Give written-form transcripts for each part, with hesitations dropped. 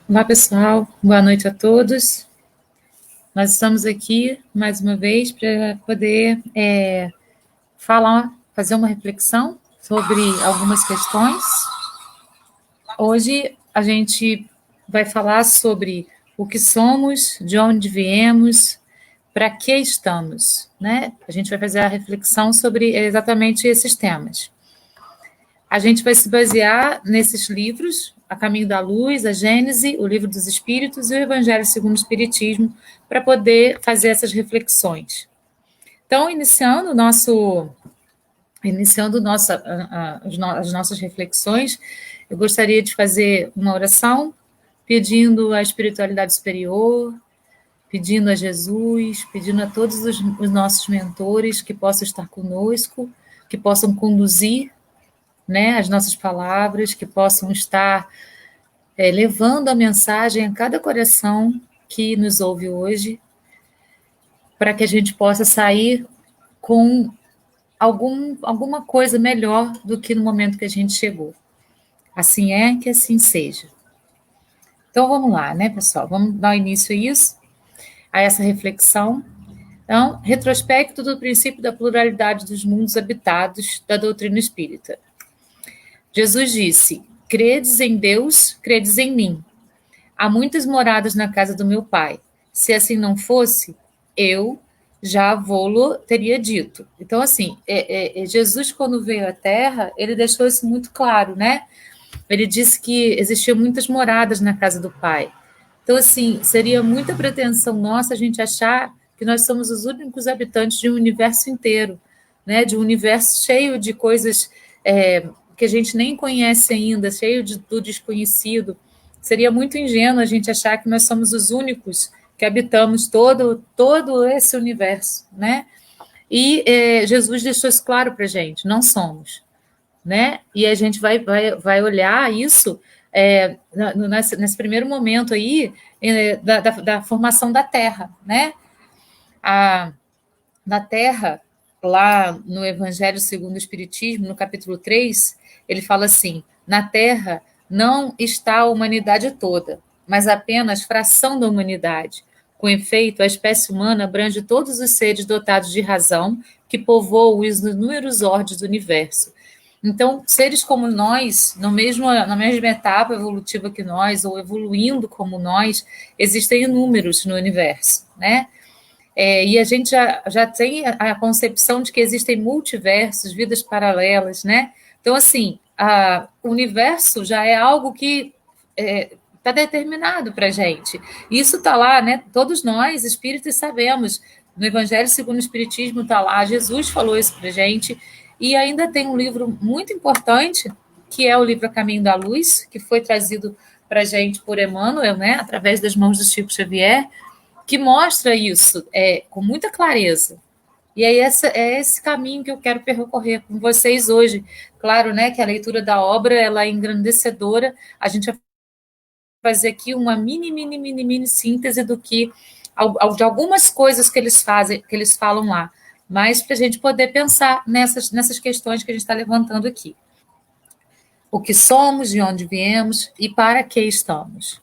Olá, pessoal. Boa noite a todos. Nós estamos aqui mais uma vez para poder fazer uma reflexão sobre algumas questões. Hoje a gente vai falar sobre o que somos, de onde viemos, para que estamos, né? A gente vai fazer a reflexão sobre exatamente esses temas. A gente vai se basear nesses livros, A Caminho da Luz, a Gênese, o Livro dos Espíritos e o Evangelho segundo o Espiritismo, para poder fazer essas reflexões. Então, as nossas reflexões, eu gostaria de fazer uma oração pedindo à espiritualidade superior, pedindo a Jesus, pedindo a todos os nossos mentores que possam estar conosco, que possam conduzir, né, as nossas palavras, que possam estar levando a mensagem a cada coração que nos ouve hoje, para que a gente possa sair com alguma coisa melhor do que no momento que a gente chegou. Assim é, que assim seja. Então vamos lá, né, pessoal? Vamos dar início a essa reflexão. Então, retrospecto do princípio da pluralidade dos mundos habitados da doutrina espírita. Jesus disse: credes em Deus, credes em mim. Há muitas moradas na casa do meu pai. Se assim não fosse, eu já vô-lo teria dito. Então, assim, Jesus, quando veio à Terra, ele deixou isso muito claro, né? Ele disse que existiam muitas moradas na casa do pai. Então, assim, seria muita pretensão nossa a gente achar que nós somos os únicos habitantes de um universo inteiro, né? De um universo cheio de coisas que a gente nem conhece ainda, cheio do desconhecido. Seria muito ingênuo a gente achar que nós somos os únicos que habitamos todo esse universo, né? E Jesus deixou isso claro para a gente, não somos, né? E a gente vai olhar isso nesse primeiro momento aí da formação da Terra, né? Na Terra, lá no Evangelho segundo o Espiritismo, no capítulo 3, ele fala assim: na Terra não está a humanidade toda, mas apenas fração da humanidade. Com efeito, a espécie humana abrange todos os seres dotados de razão que povoam os inúmeros ordens do universo. Então, seres como nós, na mesma etapa evolutiva que nós, ou evoluindo como nós, existem inúmeros no universo, né? E a gente já tem a concepção de que existem multiversos, vidas paralelas, né? Então, assim, o universo já é algo que está determinado para a gente. Isso está lá, né? Todos nós, espíritos, sabemos. No Evangelho segundo o Espiritismo está lá, Jesus falou isso para a gente. E ainda tem um livro muito importante, que é o livro A Caminho da Luz, que foi trazido para a gente por Emmanuel, né? Através das mãos do Chico Xavier, que mostra isso com muita clareza. E aí é esse caminho que eu quero percorrer com vocês hoje. Claro, né, que a leitura da obra ela é engrandecedora. A gente vai fazer aqui uma mini síntese do que de algumas coisas que eles fazem, que eles falam lá, mas para a gente poder pensar nessas questões que a gente está levantando aqui. O que somos, de onde viemos e para que estamos.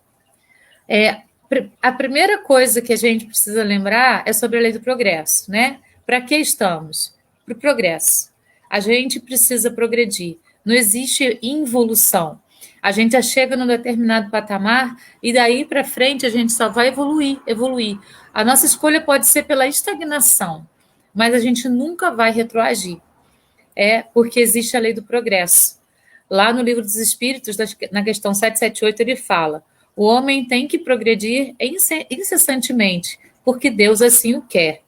A primeira coisa que a gente precisa lembrar é sobre a lei do progresso, né? Para que estamos? Para o progresso. A gente precisa progredir. Não existe involução. A gente já chega num determinado patamar e daí para frente a gente só vai evoluir. A nossa escolha pode ser pela estagnação, mas a gente nunca vai retroagir. Porque existe a lei do progresso. Lá no Livro dos Espíritos, na questão 778, ele fala: o homem tem que progredir incessantemente, porque Deus assim o quer.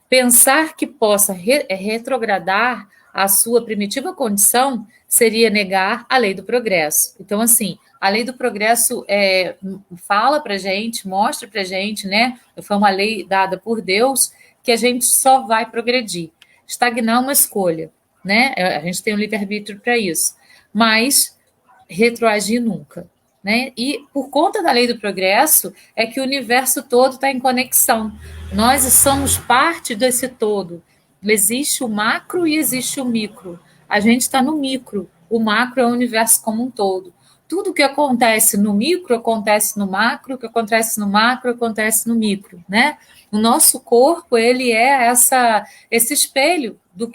Pensar que possa retrogradar a sua primitiva condição seria negar a lei do progresso. Então, assim, a lei do progresso fala para a gente, mostra para a gente, né? Foi uma lei dada por Deus que a gente só vai progredir. Estagnar é uma escolha, né? A gente tem um livre-arbítrio para isso. Mas retroagir nunca. Né? E por conta da lei do progresso é que o universo todo está em conexão. Nós somos parte desse todo. Existe o macro e existe o micro. A gente está no micro. O macro é o universo como um todo. tudo que acontece no micro acontece no macro, o que acontece no macro acontece no micro, né? O nosso corpo, ele é esse espelho do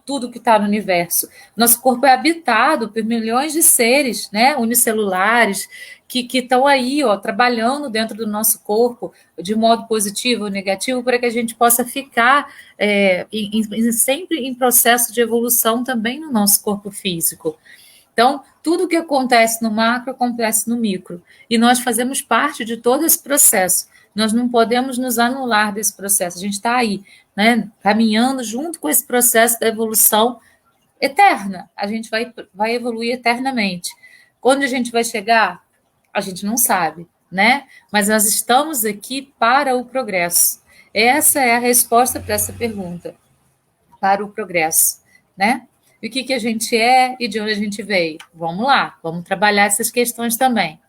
tudo que está no universo. Nosso corpo é habitado por milhões de seres, né, unicelulares, que estão aí, ó, trabalhando dentro do nosso corpo de modo positivo ou negativo para que a gente possa ficar sempre em processo de evolução também no nosso corpo físico. Então, tudo que acontece no macro acontece no micro. E nós fazemos parte de todo esse processo. Nós não podemos nos anular desse processo. A gente está aí, né, caminhando junto com esse processo da evolução eterna. A gente vai evoluir eternamente. Quando a gente vai chegar, a gente não sabe, né? Mas nós estamos aqui para o progresso. Essa é a resposta para essa pergunta. Para o progresso, né? E o que a gente é e de onde a gente veio? Vamos lá, vamos trabalhar essas questões também.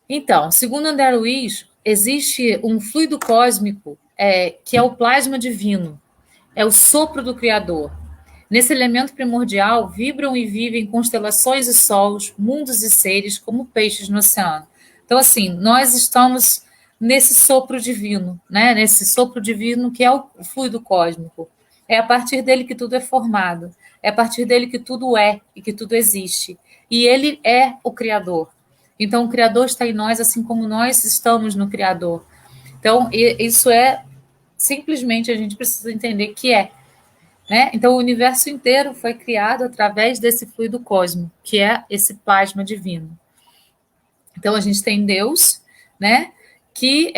Então, segundo André Luiz, existe um fluido cósmico que é o plasma divino, é o sopro do Criador. Nesse elemento primordial, vibram e vivem constelações e sols, mundos e seres, como peixes no oceano. Então, assim, nós estamos nesse sopro divino, né? Nesse sopro divino que é o fluido cósmico. É a partir dele que tudo é formado. É a partir dele que tudo é e que tudo existe. E ele é o Criador. Então, o Criador está em nós, assim como nós estamos no Criador. Então, isso é simplesmente a gente precisa entender que é. Né? Então, o universo inteiro foi criado através desse fluido cósmico, que é esse plasma divino. Então, a gente tem Deus, né, que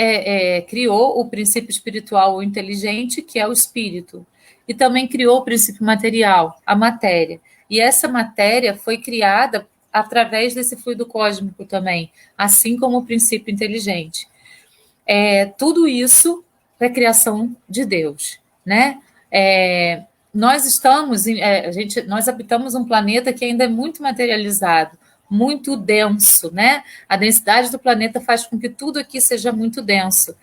criou o princípio espiritual ou inteligente, que é o espírito, e também criou o princípio material, a matéria. E essa matéria foi criada através desse fluido cósmico também, assim como o princípio inteligente. Tudo isso é criação de Deus, né? Nós habitamos um planeta que ainda é muito materializado, muito denso, né? A densidade do planeta faz com que tudo aqui seja muito denso.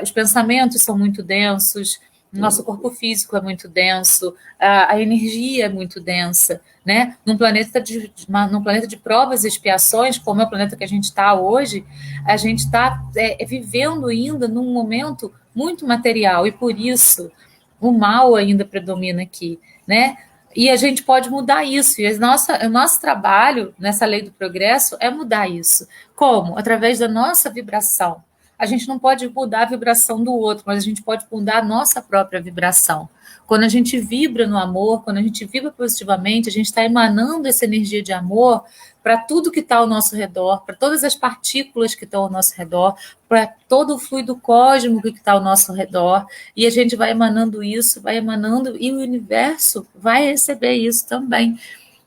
Os pensamentos são muito densos, nosso corpo físico é muito denso, a energia é muito densa, né? Num planeta de provas e expiações, como é o planeta que a gente está hoje, a gente está vivendo ainda num momento muito material, e por isso o mal ainda predomina aqui, né? E a gente pode mudar isso. E o nosso trabalho nessa lei do progresso é mudar isso. Como? Através da nossa vibração. A gente não pode mudar a vibração do outro, mas a gente pode mudar a nossa própria vibração. Quando a gente vibra no amor, quando a gente vibra positivamente, a gente está emanando essa energia de amor para tudo que está ao nosso redor, para todas as partículas que estão ao nosso redor, para todo o fluido cósmico que está ao nosso redor, e a gente vai emanando isso, vai emanando, e o universo vai receber isso também.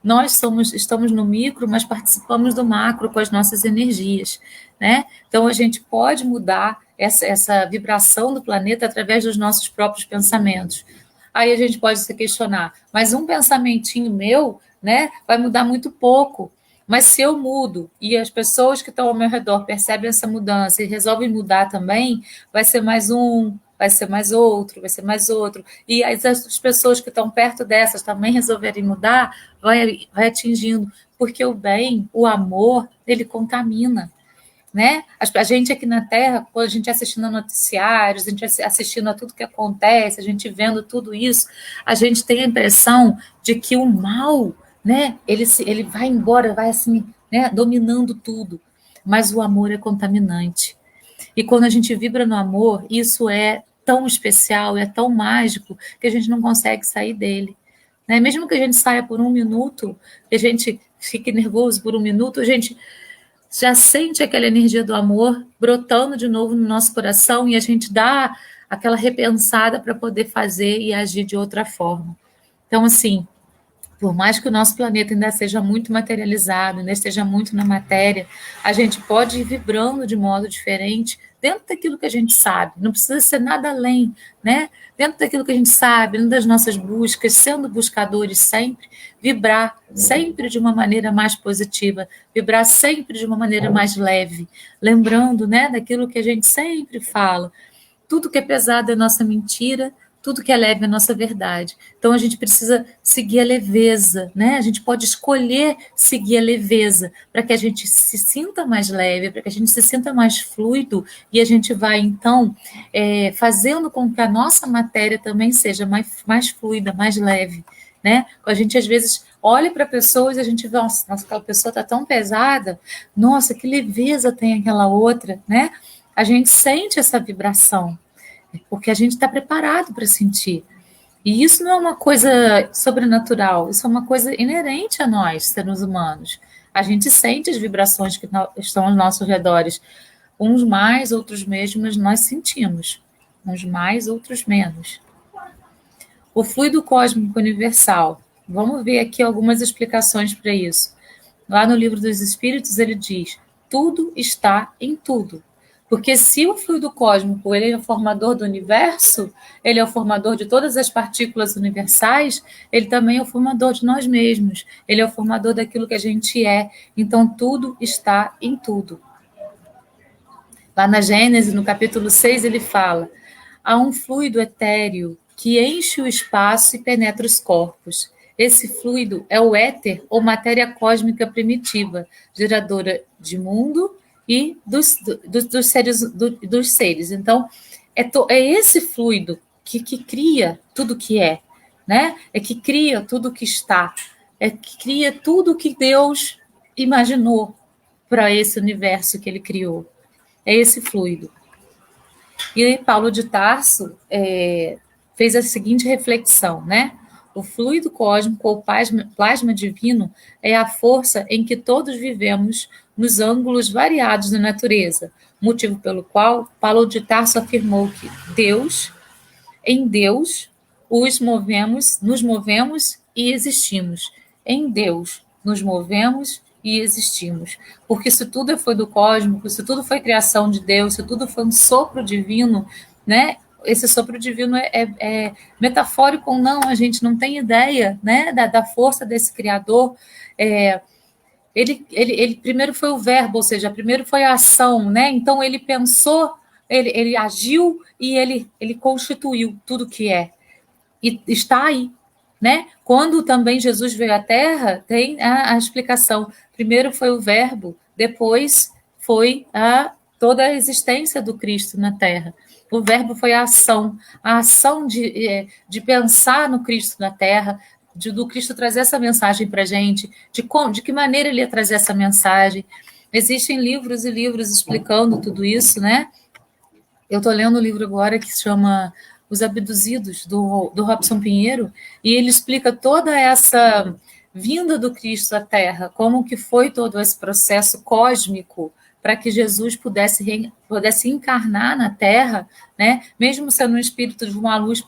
Nós estamos no micro, mas participamos do macro com as nossas energias, né? Então a gente pode mudar essa vibração do planeta através dos nossos próprios pensamentos. Aí a gente pode se questionar, mas um pensamentinho meu, né, vai mudar muito pouco. Mas se eu mudo e as pessoas que estão ao meu redor percebem essa mudança e resolvem mudar também, vai ser mais um, vai ser mais outro, vai ser mais outro. E as pessoas que estão perto dessas também resolverem mudar, vai atingindo. Porque o bem, o amor, ele contamina. Né? A gente aqui na Terra, quando a gente assistindo a noticiários, a gente assistindo a tudo que acontece, a gente vendo tudo isso, a gente tem a impressão de que o mal, né, ele vai embora, vai assim, né, dominando tudo. Mas o amor é contaminante. E quando a gente vibra no amor, isso é tão especial, é tão mágico, que a gente não consegue sair dele. Né? Mesmo que a gente saia por um minuto, que a gente fique nervoso por um minuto, a gente já sente aquela energia do amor brotando de novo no nosso coração e a gente dá aquela repensada para poder fazer e agir de outra forma. Então, assim, por mais que o nosso planeta ainda seja muito materializado, ainda esteja muito na matéria, a gente pode ir vibrando de modo diferente dentro daquilo que a gente sabe. Não precisa ser nada além, né? Dentro daquilo que a gente sabe, dentro das nossas buscas, sendo buscadores sempre, vibrar sempre de uma maneira mais positiva, vibrar sempre de uma maneira mais leve, lembrando, né, daquilo que a gente sempre fala. Tudo que é pesado é nossa mentira, tudo que é leve é nossa verdade. Então a gente precisa seguir a leveza, né? A gente pode escolher seguir a leveza para que a gente se sinta mais leve, para que a gente se sinta mais fluido e a gente vai então fazendo com que a nossa matéria também seja mais fluida, mais leve, né? A gente às vezes olha para pessoas e a gente vê, nossa, aquela pessoa está tão pesada, nossa, que leveza tem aquela outra, né? A gente sente essa vibração, porque a gente está preparado para sentir. E isso não é uma coisa sobrenatural, isso é uma coisa inerente a nós, seres humanos. A gente sente as vibrações que estão aos nossos redores, uns mais, outros menos, mas nós sentimos, uns mais, outros menos. O fluido cósmico universal. Vamos ver aqui algumas explicações para isso. Lá no Livro dos Espíritos ele diz: tudo está em tudo. Porque se o fluido cósmico ele é o formador do universo, ele é o formador de todas as partículas universais, ele também é o formador de nós mesmos, ele é o formador daquilo que a gente é. Então tudo está em tudo. Lá na Gênesis, no capítulo 6, ele fala: há um fluido etéreo que enche o espaço e penetra os corpos. Esse fluido é o éter ou matéria cósmica primitiva, geradora de mundo e dos seres. Então, é esse fluido que cria tudo que é, né? É que cria tudo que está, é que cria tudo que Deus imaginou para esse universo que ele criou. É esse fluido. E aí, Paulo de Tarso fez a seguinte reflexão, né? O fluido cósmico ou plasma divino é a força em que todos vivemos nos ângulos variados da natureza, motivo pelo qual Paulo de Tarso afirmou que em Deus, nos movemos e existimos. Em Deus, nos movemos e existimos. Porque se tudo foi do cósmico, se tudo foi criação de Deus, se tudo foi um sopro divino, né? Esse sopro divino é metafórico ou não, a gente não tem ideia, né, da força desse Criador. Ele primeiro foi o verbo, ou seja, primeiro foi a ação, né? Então ele pensou, ele agiu e ele constituiu tudo que é. E está aí, né? Quando também Jesus veio à Terra, tem a explicação. Primeiro foi o verbo, depois foi toda a existência do Cristo na Terra. O verbo foi a ação de pensar no Cristo na Terra, do Cristo trazer essa mensagem para a gente, de que maneira ele ia trazer essa mensagem. Existem livros e livros explicando tudo isso, né? Eu estou lendo um livro agora que se chama Os Abduzidos, do Robson Pinheiro, e ele explica toda essa vinda do Cristo à Terra, como que foi todo esse processo cósmico para que Jesus pudesse encarnar na Terra, né? Mesmo sendo um espírito de uma luz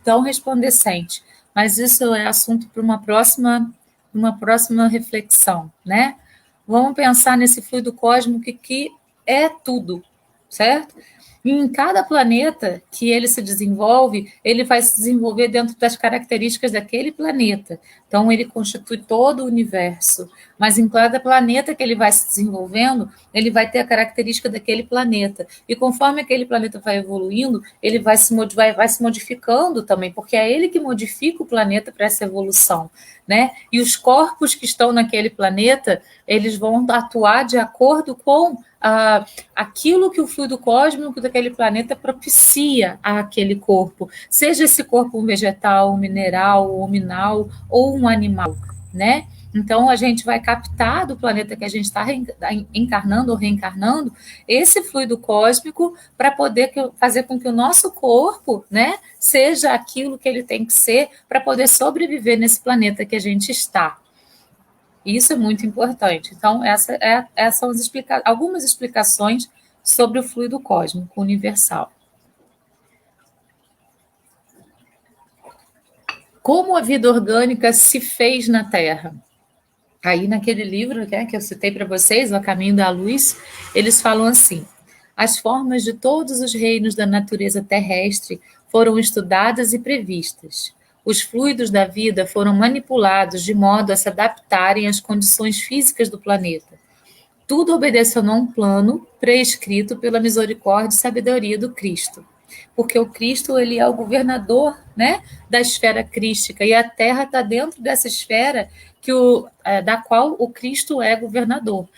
tão resplandecente. Mas isso é assunto para uma próxima reflexão, né? Vamos pensar nesse fluido cósmico que é tudo, certo? E em cada planeta que ele se desenvolve, ele vai se desenvolver dentro das características daquele planeta. Então, ele constitui todo o universo. Mas em cada planeta que ele vai se desenvolvendo, ele vai ter a característica daquele planeta. E conforme aquele planeta vai evoluindo, ele vai se modificando também, porque é ele que modifica o planeta para essa evolução, né? E os corpos que estão naquele planeta, eles vão atuar de acordo com aquilo que o fluido cósmico daquele planeta propicia àquele corpo, seja esse corpo um vegetal, um mineral, um hominal ou um animal, né? Então, a gente vai captar do planeta que a gente está encarnando ou reencarnando esse fluido cósmico para poder fazer com que o nosso corpo, né, seja aquilo que ele tem que ser para poder sobreviver nesse planeta que a gente está. Isso é muito importante. Então, essas são algumas explicações sobre o fluido cósmico universal. Como a vida orgânica se fez na Terra? Aí, naquele livro, né, que eu citei para vocês, O Caminho da Luz, eles falam assim: as formas de todos os reinos da natureza terrestre foram estudadas e previstas. Os fluidos da vida foram manipulados de modo a se adaptarem às condições físicas do planeta. Tudo obedecendo a um plano prescrito pela misericórdia e sabedoria do Cristo. porque o Cristo ele é o governador, né, da esfera crística, e a Terra está dentro dessa esfera da qual o Cristo é governador.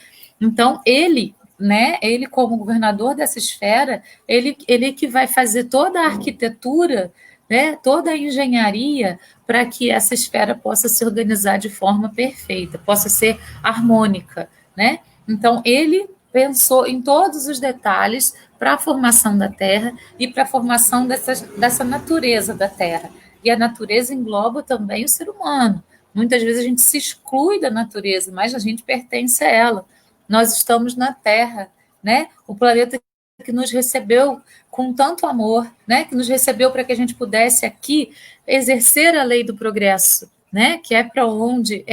Então, ele, né, ele como governador dessa esfera, ele que vai fazer toda a arquitetura, né, toda a engenharia para que essa esfera possa se organizar de forma perfeita, possa ser harmônica, né? Então, ele pensou em todos os detalhes para a formação da Terra e para a formação dessa natureza da Terra. E a natureza engloba também o ser humano. Muitas vezes a gente se exclui da natureza, mas a gente pertence a ela. Nós estamos na Terra, né? O planeta que nos recebeu com tanto amor, né? Que nos recebeu para que a gente pudesse aqui exercer a lei do progresso, né? Que é para onde,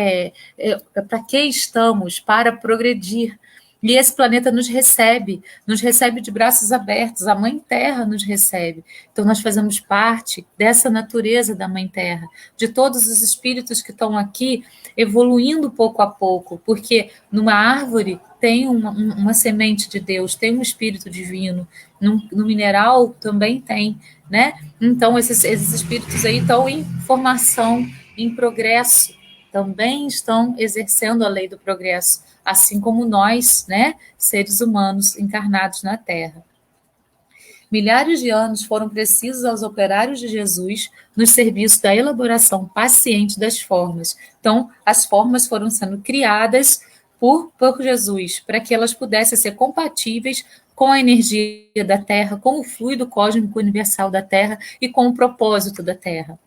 para que estamos, para progredir. E esse planeta nos recebe de braços abertos, a Mãe Terra nos recebe. Então, nós fazemos parte dessa natureza da Mãe Terra, de todos os espíritos que estão aqui evoluindo pouco a pouco, porque numa árvore tem uma semente de Deus, tem um espírito divino, no mineral também tem, né? Então, esses espíritos aí estão em formação, em progresso, também estão exercendo a lei do progresso, assim como nós, né, seres humanos encarnados na Terra. Milhares de anos foram precisos aos operários de Jesus nos serviços da elaboração paciente das formas. Então, as formas foram sendo criadas por Jesus, para que elas pudessem ser compatíveis com a energia da Terra, com o fluido cósmico universal da Terra e com o propósito da Terra.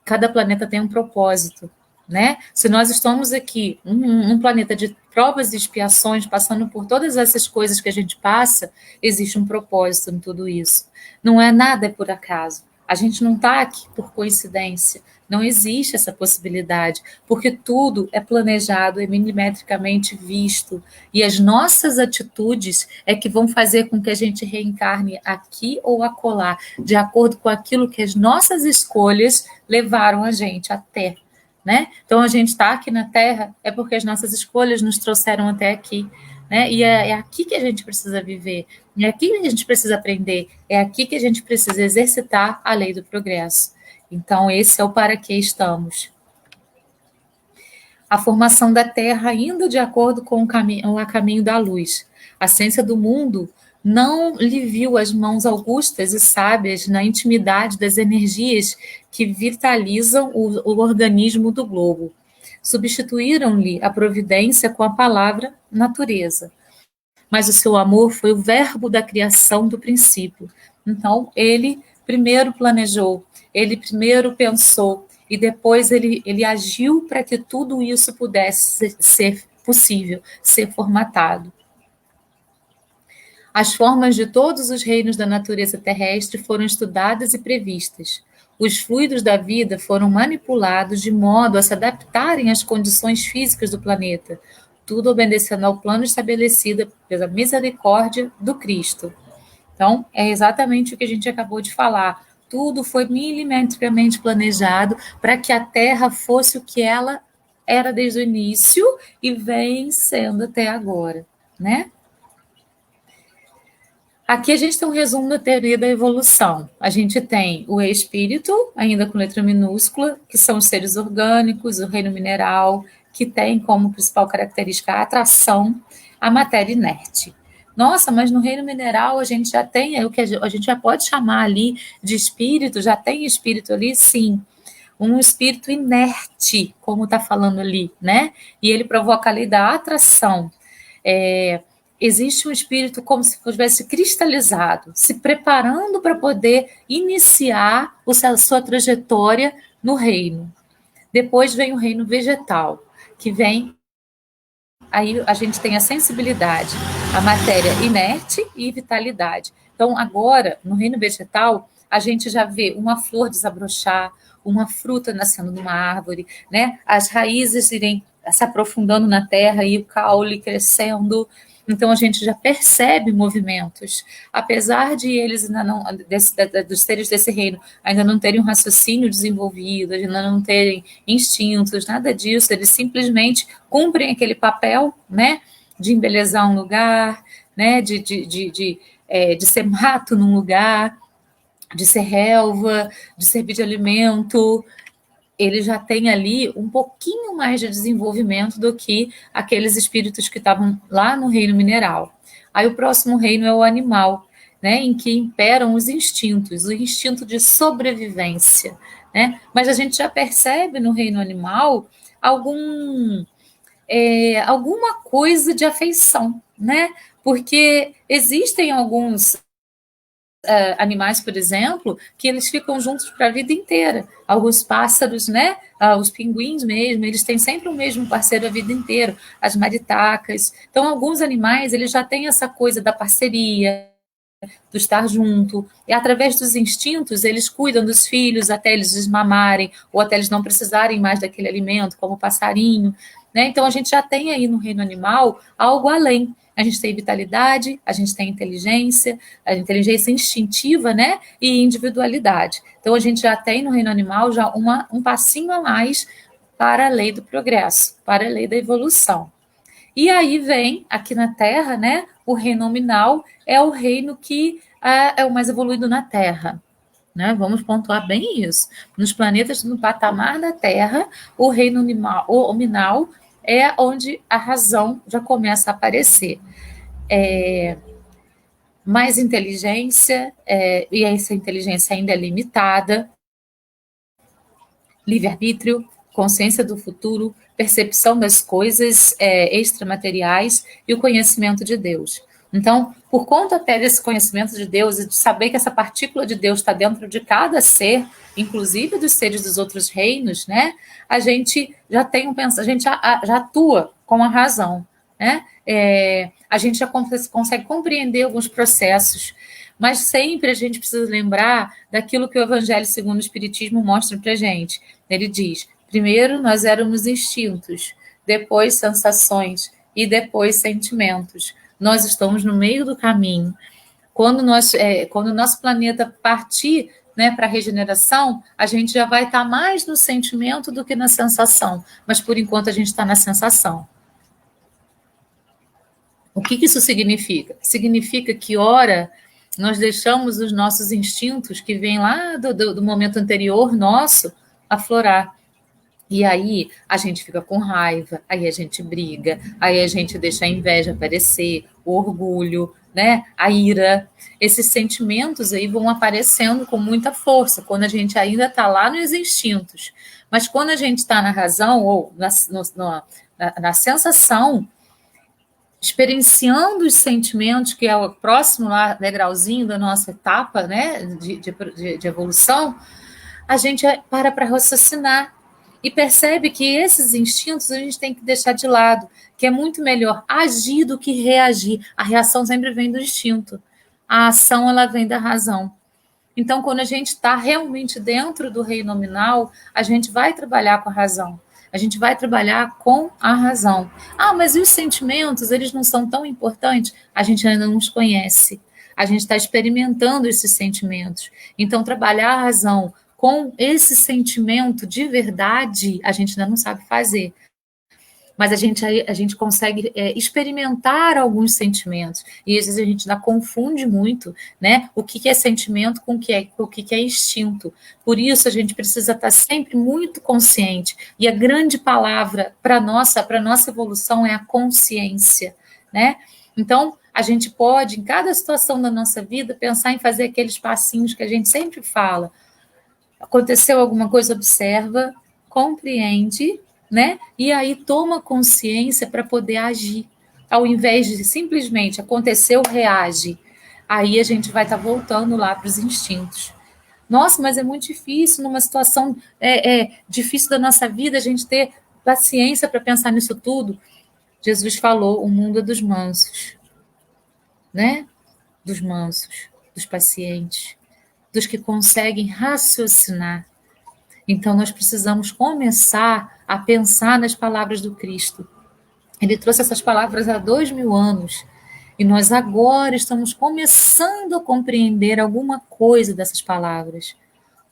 Cada planeta tem um propósito, né? Se nós estamos aqui, um planeta de provas e expiações, passando por todas essas coisas que a gente passa, existe um propósito em tudo isso. Não é nada por acaso. A gente não está aqui por coincidência. Não existe essa possibilidade, porque tudo é planejado, é milimetricamente visto. E as nossas atitudes é que vão fazer com que a gente reencarne aqui ou acolá, de acordo com aquilo que as nossas escolhas levaram a gente até. Né? Então, a gente está aqui na Terra é porque as nossas escolhas nos trouxeram até aqui. Né? E é aqui que a gente precisa viver, é aqui que a gente precisa aprender, é aqui que a gente precisa exercitar a lei do progresso. Então, esse é o para que estamos. A formação da Terra indo de acordo com o caminho da luz. A ciência do mundo não lhe viu as mãos augustas e sábias na intimidade das energias que vitalizam o organismo do globo. Substituíram-lhe a providência com a palavra natureza. Mas o seu amor foi o verbo da criação do princípio. Então, ele primeiro planejou, ele primeiro pensou, e depois ele agiu para que tudo isso pudesse ser possível, ser formatado. As formas de todos os reinos da natureza terrestre foram estudadas e previstas. Os fluidos da vida foram manipulados de modo a se adaptarem às condições físicas do planeta, tudo obedecendo ao plano estabelecido pela misericórdia do Cristo. Então, é exatamente o que a gente acabou de falar. Tudo foi milimetricamente planejado para que a Terra fosse o que ela era desde o início e vem sendo até agora, né? Aqui a gente tem um resumo da teoria da evolução. A gente tem o espírito, ainda com letra minúscula, que são os seres orgânicos, o reino mineral, que tem como principal característica a atração, a matéria inerte. Nossa, mas no reino mineral a gente já tem o que a gente já pode chamar ali de espírito, já tem espírito ali, sim. Um espírito inerte, como está falando ali, né? E ele provoca a lei da atração. Existe um espírito como se estivesse cristalizado, se preparando para poder iniciar a sua trajetória no reino. Depois vem o reino vegetal, que vem... Aí a gente tem a sensibilidade, a matéria inerte e vitalidade. Então, agora, no reino vegetal, a gente já vê uma flor desabrochar, uma fruta nascendo numa árvore, né? As raízes irem se aprofundando na terra e o caule crescendo. Então, a gente já percebe movimentos. Apesar de eles ainda não, dos seres desse reino, ainda não terem um raciocínio desenvolvido, ainda não terem instintos, nada disso, eles simplesmente cumprem aquele papel, né, de embelezar um lugar, né, de ser mato num lugar, de ser relva, de servir de alimento, ele já tem ali um pouquinho mais de desenvolvimento do que aqueles espíritos que estavam lá no reino mineral. Aí o próximo reino é o animal, né, em que imperam os instintos, o instinto de sobrevivência, né? Mas a gente já percebe no reino animal alguma coisa de afeição, né? Porque existem alguns animais, por exemplo, que eles ficam juntos para a vida inteira. Alguns pássaros, né? Os pinguins mesmo, eles têm sempre o mesmo parceiro a vida inteira. As maritacas. Então, alguns animais, eles já têm essa coisa da parceria, do estar junto. E através dos instintos, eles cuidam dos filhos até eles desmamarem, ou até eles não precisarem mais daquele alimento, como o passarinho. Né? Então, a gente já tem aí no reino animal algo além. A gente tem vitalidade, a gente tem inteligência, a inteligência instintiva, né? E individualidade. Então, a gente já tem no reino animal já um passinho a mais para a lei do progresso, para a lei da evolução. E aí vem, aqui na Terra, né, o reino nominal é o reino que é o mais evoluído na Terra. Né? Vamos pontuar bem isso. Nos planetas, no patamar da Terra, o reino nominal é onde a razão já começa a aparecer. Mais inteligência, e essa inteligência ainda é limitada, livre-arbítrio, consciência do futuro, percepção das coisas extramateriais e o conhecimento de Deus. Então, por conta até desse conhecimento de Deus e de saber que essa partícula de Deus está dentro de cada ser, inclusive dos seres dos outros reinos, né? A gente já tem a gente já atua com a razão, né? A gente já consegue compreender alguns processos, mas sempre a gente precisa lembrar daquilo que o Evangelho segundo o Espiritismo mostra para a gente. Ele diz: primeiro nós éramos instintos, depois sensações e depois sentimentos. Nós estamos no meio do caminho. Quando o nosso planeta partir, né, para a regeneração, a gente já vai estar mais no sentimento do que na sensação. Mas por enquanto a gente está na sensação. O que isso significa? Significa que, ora, nós deixamos os nossos instintos, que vêm lá do momento anterior nosso, aflorar. E aí a gente fica com raiva, aí a gente briga, aí a gente deixa a inveja aparecer, o orgulho, né? A ira. Esses sentimentos aí vão aparecendo com muita força quando a gente ainda está lá nos instintos. Mas quando a gente está na razão ou na sensação, experienciando os sentimentos, que é o próximo degrauzinho da nossa etapa, né, de evolução, a gente para raciocinar e percebe que esses instintos a gente tem que deixar de lado, que é muito melhor agir do que reagir. A reação sempre vem do instinto. A ação, ela vem da razão. Então, quando a gente está realmente dentro do reino nominal, a gente vai trabalhar com a razão. A gente vai trabalhar com a razão. Ah, mas e os sentimentos, eles não são tão importantes? A gente ainda não os conhece. A gente está experimentando esses sentimentos. Então, trabalhar a razão com esse sentimento de verdade, a gente ainda não sabe fazer. Mas a gente consegue experimentar alguns sentimentos. E às vezes a gente ainda confunde muito, né, o que é sentimento com o que é instinto. Por isso a gente precisa estar sempre muito consciente. E a grande palavra para a nossa evolução é a consciência, né? Então, a gente pode, em cada situação da nossa vida, pensar em fazer aqueles passinhos que a gente sempre fala. Aconteceu alguma coisa, observa, compreende, né? E aí toma consciência para poder agir. Ao invés de simplesmente aconteceu, reage. Aí a gente vai estar voltando lá para os instintos. Nossa, mas é muito difícil numa situação difícil da nossa vida a gente ter paciência para pensar nisso tudo. Jesus falou: o mundo é dos mansos, né? Dos mansos, dos pacientes, dos que conseguem raciocinar. Então, nós precisamos começar a pensar nas palavras do Cristo. Ele trouxe essas palavras há 2000 anos. E nós agora estamos começando a compreender alguma coisa dessas palavras.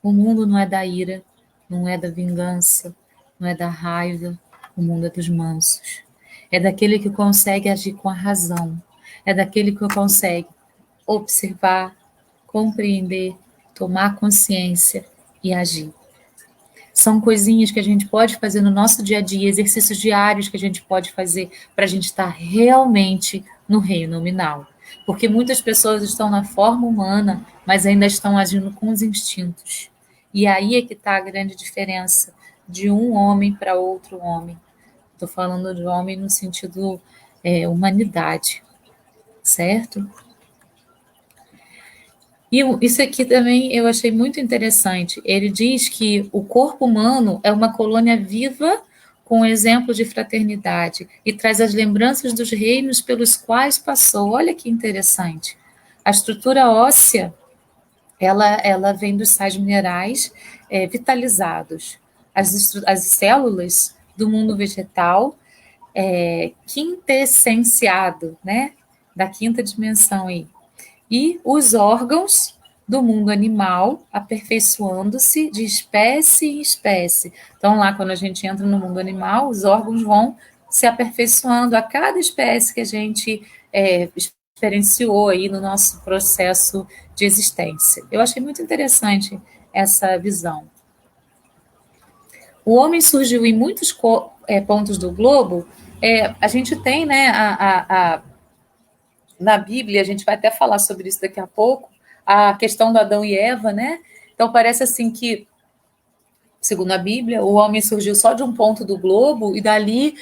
O mundo não é da ira, não é da vingança, não é da raiva. O mundo é dos mansos. É daquele que consegue agir com a razão. É daquele que consegue observar, compreender tomar consciência e agir. São coisinhas que a gente pode fazer no nosso dia a dia, exercícios diários que a gente pode fazer para a gente estar realmente no reino nominal. Porque muitas pessoas estão na forma humana, mas ainda estão agindo com os instintos. E aí é que está a grande diferença de um homem para outro homem. Estou falando de homem no sentido humanidade, certo? E isso aqui também eu achei muito interessante. Ele diz que o corpo humano é uma colônia viva com exemplo de fraternidade e traz as lembranças dos reinos pelos quais passou. Olha que interessante. A estrutura óssea, ela vem dos sais minerais vitalizados. As células do mundo vegetal quintessenciado, né? Da quinta dimensão aí. E os órgãos do mundo animal aperfeiçoando-se de espécie em espécie. Então, lá, quando a gente entra no mundo animal, os órgãos vão se aperfeiçoando a cada espécie que a gente experienciou aí no nosso processo de existência. Eu achei muito interessante essa visão. O homem surgiu em muitos pontos do globo. A gente tem, né, na Bíblia, a gente vai até falar sobre isso daqui a pouco, a questão do Adão e Eva, né? Então, parece assim que, segundo a Bíblia, o homem surgiu só de um ponto do globo e dali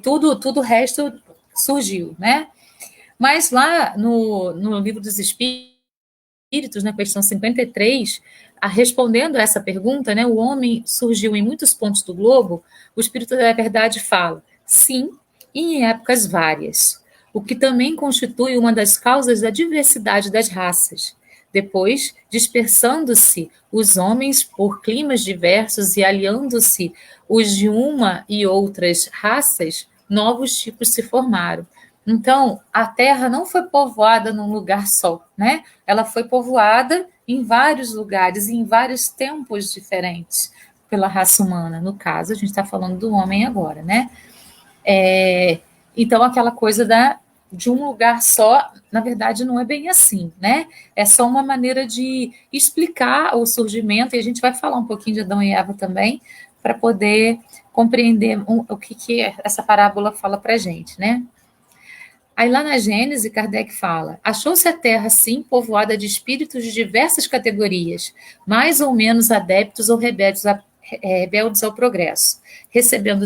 tudo o resto surgiu, né? Mas lá no Livro dos Espíritos, na questão 53, respondendo a essa pergunta, né, o homem surgiu em muitos pontos do globo, o Espírito da Verdade fala, sim, e em épocas várias, o que também constitui uma das causas da diversidade das raças. Depois, dispersando-se os homens por climas diversos e aliando-se os de uma e outras raças, novos tipos se formaram. Então, a Terra não foi povoada num lugar só, né? Ela foi povoada em vários lugares, em vários tempos diferentes pela raça humana. No caso, a gente está falando do homem agora, né? Então, aquela coisa de um lugar só, na verdade, não é bem assim, né? É só uma maneira de explicar o surgimento, e a gente vai falar um pouquinho de Adão e Eva também, para poder compreender o que essa parábola fala para a gente, né? Aí lá na Gênese, Kardec fala, achou-se a Terra, sim, povoada de espíritos de diversas categorias, mais ou menos adeptos ou rebeldes ao progresso, recebendo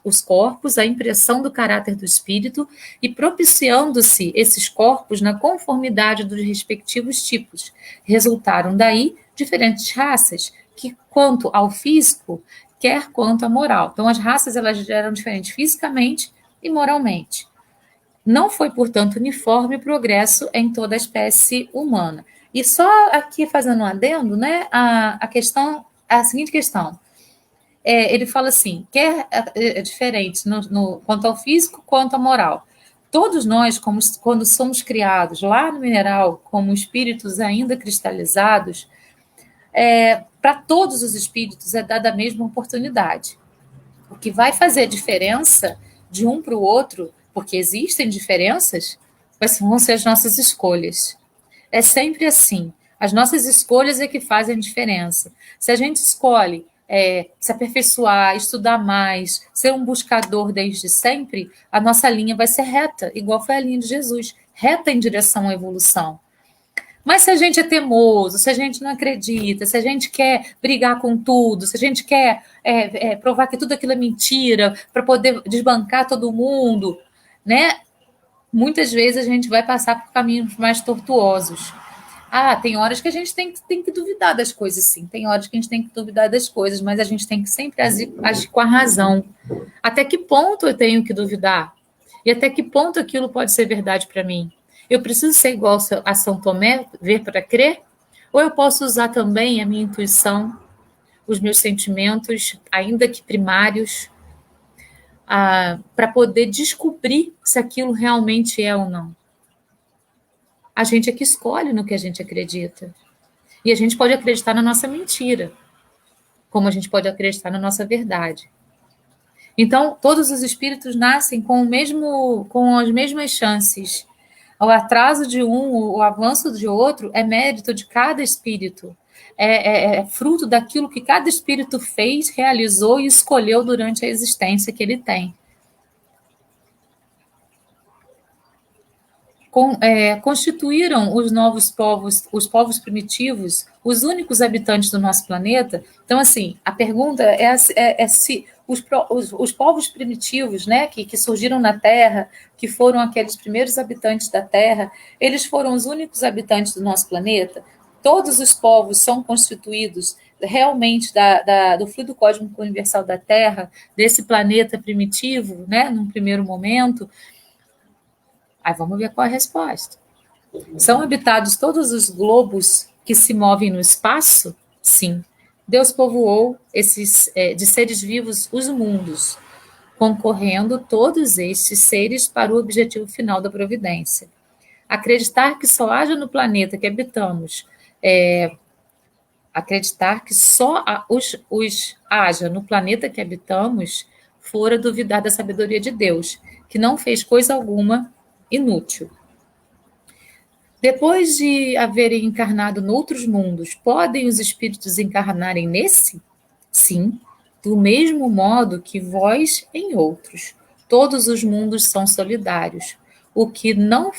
os corpos a impressão do caráter do espírito e propiciando-se esses corpos na conformidade dos respectivos tipos. Resultaram daí diferentes raças, que quanto ao físico, quer quanto à moral. Então as raças elas eram diferentes fisicamente e moralmente. Não foi, portanto, uniforme o progresso em toda a espécie humana. E só aqui fazendo um adendo, né, a seguinte questão. Ele fala assim, quer diferente quanto ao físico, quanto à moral. Todos nós, quando somos criados lá no mineral, como espíritos ainda cristalizados, para todos os espíritos é dada a mesma oportunidade. O que vai fazer diferença de um para o outro, porque existem diferenças, vão ser as nossas escolhas. É sempre assim. As nossas escolhas é que fazem a diferença. Se a gente escolhe se aperfeiçoar, estudar mais, ser um buscador desde sempre, a nossa linha vai ser reta, igual foi a linha de Jesus, reta em direção à evolução. Mas se a gente é teimoso, se a gente não acredita, se a gente quer brigar com tudo, se a gente quer provar que tudo aquilo é mentira, para poder desbancar todo mundo, né? Muitas vezes a gente vai passar por caminhos mais tortuosos. Tem horas que a gente tem que duvidar das coisas, sim. Tem horas que a gente tem que duvidar das coisas, mas a gente tem que sempre agir com a razão. Até que ponto eu tenho que duvidar? E até que ponto aquilo pode ser verdade para mim? Eu preciso ser igual a São Tomé, ver para crer? Ou eu posso usar também a minha intuição, os meus sentimentos, ainda que primários, para poder descobrir se aquilo realmente é ou não? A gente é que escolhe no que a gente acredita. E a gente pode acreditar na nossa mentira, como a gente pode acreditar na nossa verdade. Então, todos os espíritos nascem com as mesmas chances. O atraso de um, o avanço de outro é mérito de cada espírito. É fruto daquilo que cada espírito fez, realizou e escolheu durante a existência que ele tem. Constituíram os novos povos, os povos primitivos, os únicos habitantes do nosso planeta. Então, assim, a pergunta é se os povos primitivos, né, que surgiram na Terra, que foram aqueles primeiros habitantes da Terra, eles foram os únicos habitantes do nosso planeta? Todos os povos são constituídos realmente do fluido cósmico universal da Terra, desse planeta primitivo, né, num primeiro momento? Aí vamos ver qual é a resposta. São habitados todos os globos que se movem no espaço? Sim. Deus povoou de seres vivos os mundos, concorrendo todos estes seres para o objetivo final da providência. Acreditar que só haja no planeta que habitamos, acreditar que só os haja no planeta que habitamos, fora duvidar da sabedoria de Deus, que não fez coisa alguma inútil. Depois de haverem encarnado noutros mundos, podem os espíritos encarnarem nesse? Sim, do mesmo modo que vós em outros. Todos os mundos são solidários. O que não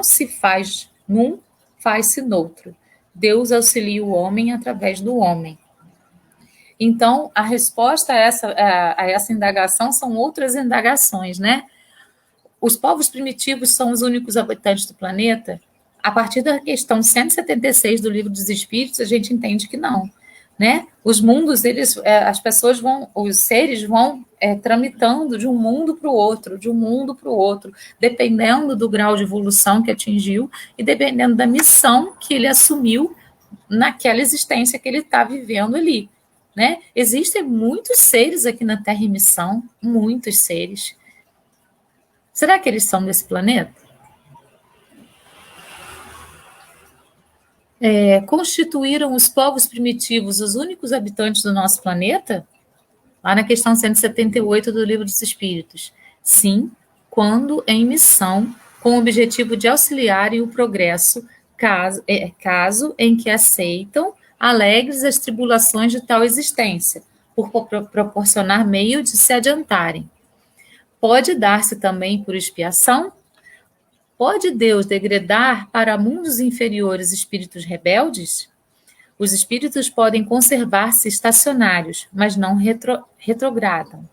se faz num, faz-se noutro. Deus auxilia o homem através do homem. Então, a resposta a essa indagação são outras indagações, né? Os povos primitivos são os únicos habitantes do planeta? A partir da questão 176 do Livro dos Espíritos, a gente entende que não, né? Os mundos, as pessoas os seres vão tramitando de um mundo para o outro, de um mundo para o outro, dependendo do grau de evolução que atingiu e dependendo da missão que ele assumiu naquela existência que ele está vivendo ali, né? Existem muitos seres aqui na Terra em missão, muitos seres. Será que eles são desse planeta? Constituíram os povos primitivos os únicos habitantes do nosso planeta? Lá na questão 178 do Livro dos Espíritos. Sim, quando em missão, com o objetivo de auxiliarem o progresso, caso em que aceitam alegres as tribulações de tal existência, por proporcionar meio de se adiantarem. Pode dar-se também por expiação? Pode Deus degradar para mundos inferiores espíritos rebeldes? Os espíritos podem conservar-se estacionários, mas não retrogradam.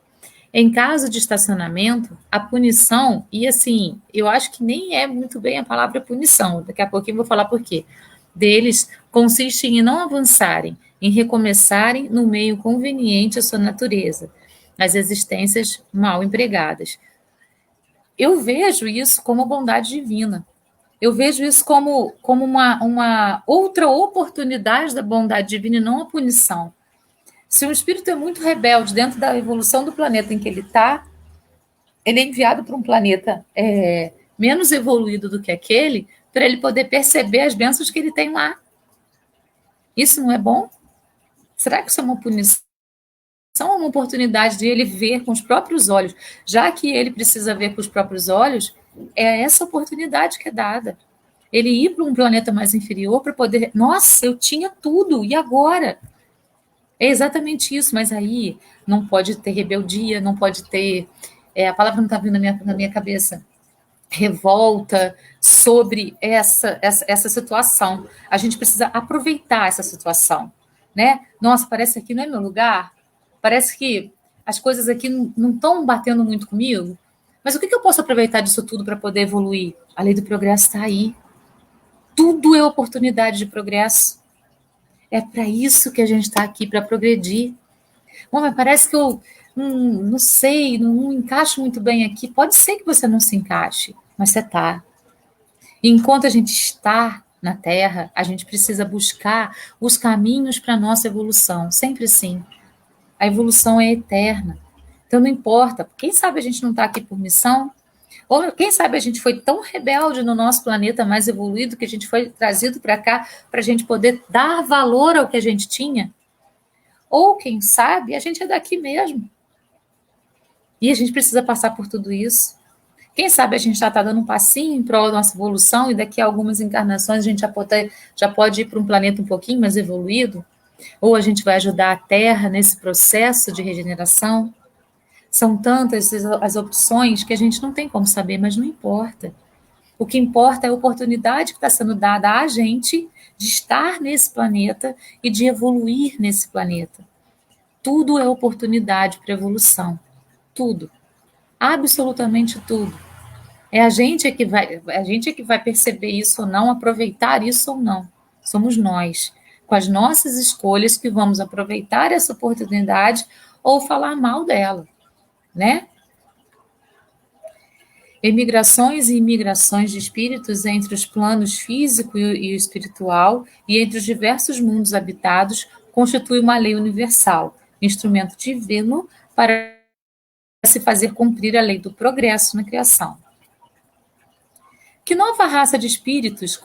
Em caso de estacionamento, a punição, e assim, eu acho que nem é muito bem a palavra punição, daqui a pouquinho eu vou falar por quê, deles consiste em não avançarem, em recomeçarem no meio conveniente à sua natureza, nas existências mal empregadas. Eu vejo isso como bondade divina. Eu vejo isso como uma outra oportunidade da bondade divina e não a punição. Se um espírito é muito rebelde dentro da evolução do planeta em que ele está, ele é enviado para um planeta menos evoluído do que aquele, para ele poder perceber as bênçãos que ele tem lá. Isso não é bom? Será que isso é uma punição? São uma oportunidade de ele ver com os próprios olhos. Já que ele precisa ver com os próprios olhos, é essa oportunidade que é dada. Ele ir para um planeta mais inferior para poder... Nossa, eu tinha tudo, e agora? É exatamente isso, mas aí não pode ter rebeldia, não pode ter... a palavra não está vindo na minha cabeça. Revolta sobre essa situação. A gente precisa aproveitar essa situação, né? Nossa, parece que aqui não é meu lugar. Parece que as coisas aqui não estão batendo muito comigo, mas o que eu posso aproveitar disso tudo para poder evoluir? A lei do progresso está aí. Tudo é oportunidade de progresso. É para isso que a gente está aqui, para progredir. Bom, mas parece que eu não sei, não encaixo muito bem aqui. Pode ser que você não se encaixe, mas você está. Enquanto a gente está na Terra, a gente precisa buscar os caminhos para a nossa evolução, sempre assim. A evolução é eterna. Então, não importa. Quem sabe a gente não está aqui por missão? Ou quem sabe a gente foi tão rebelde no nosso planeta mais evoluído que a gente foi trazido para cá para a gente poder dar valor ao que a gente tinha? Ou, quem sabe, a gente é daqui mesmo. E a gente precisa passar por tudo isso. Quem sabe a gente já está dando um passinho em prol da nossa evolução e daqui a algumas encarnações a gente já pode ir para um planeta um pouquinho mais evoluído? Ou a gente vai ajudar a Terra nesse processo de regeneração? São tantas as opções que a gente não tem como saber, mas não importa. O que importa é a oportunidade que está sendo dada a gente de estar nesse planeta e de evoluir nesse planeta. Tudo é oportunidade para evolução. Tudo. Absolutamente tudo. A gente é que vai perceber isso ou não, aproveitar isso ou não. Somos nós, com as nossas escolhas, que vamos aproveitar essa oportunidade ou falar mal dela, né? Emigrações e imigrações de espíritos entre os planos físico e o espiritual e entre os diversos mundos habitados constitui uma lei universal, instrumento divino para se fazer cumprir a lei do progresso na criação. Que nova raça de espíritos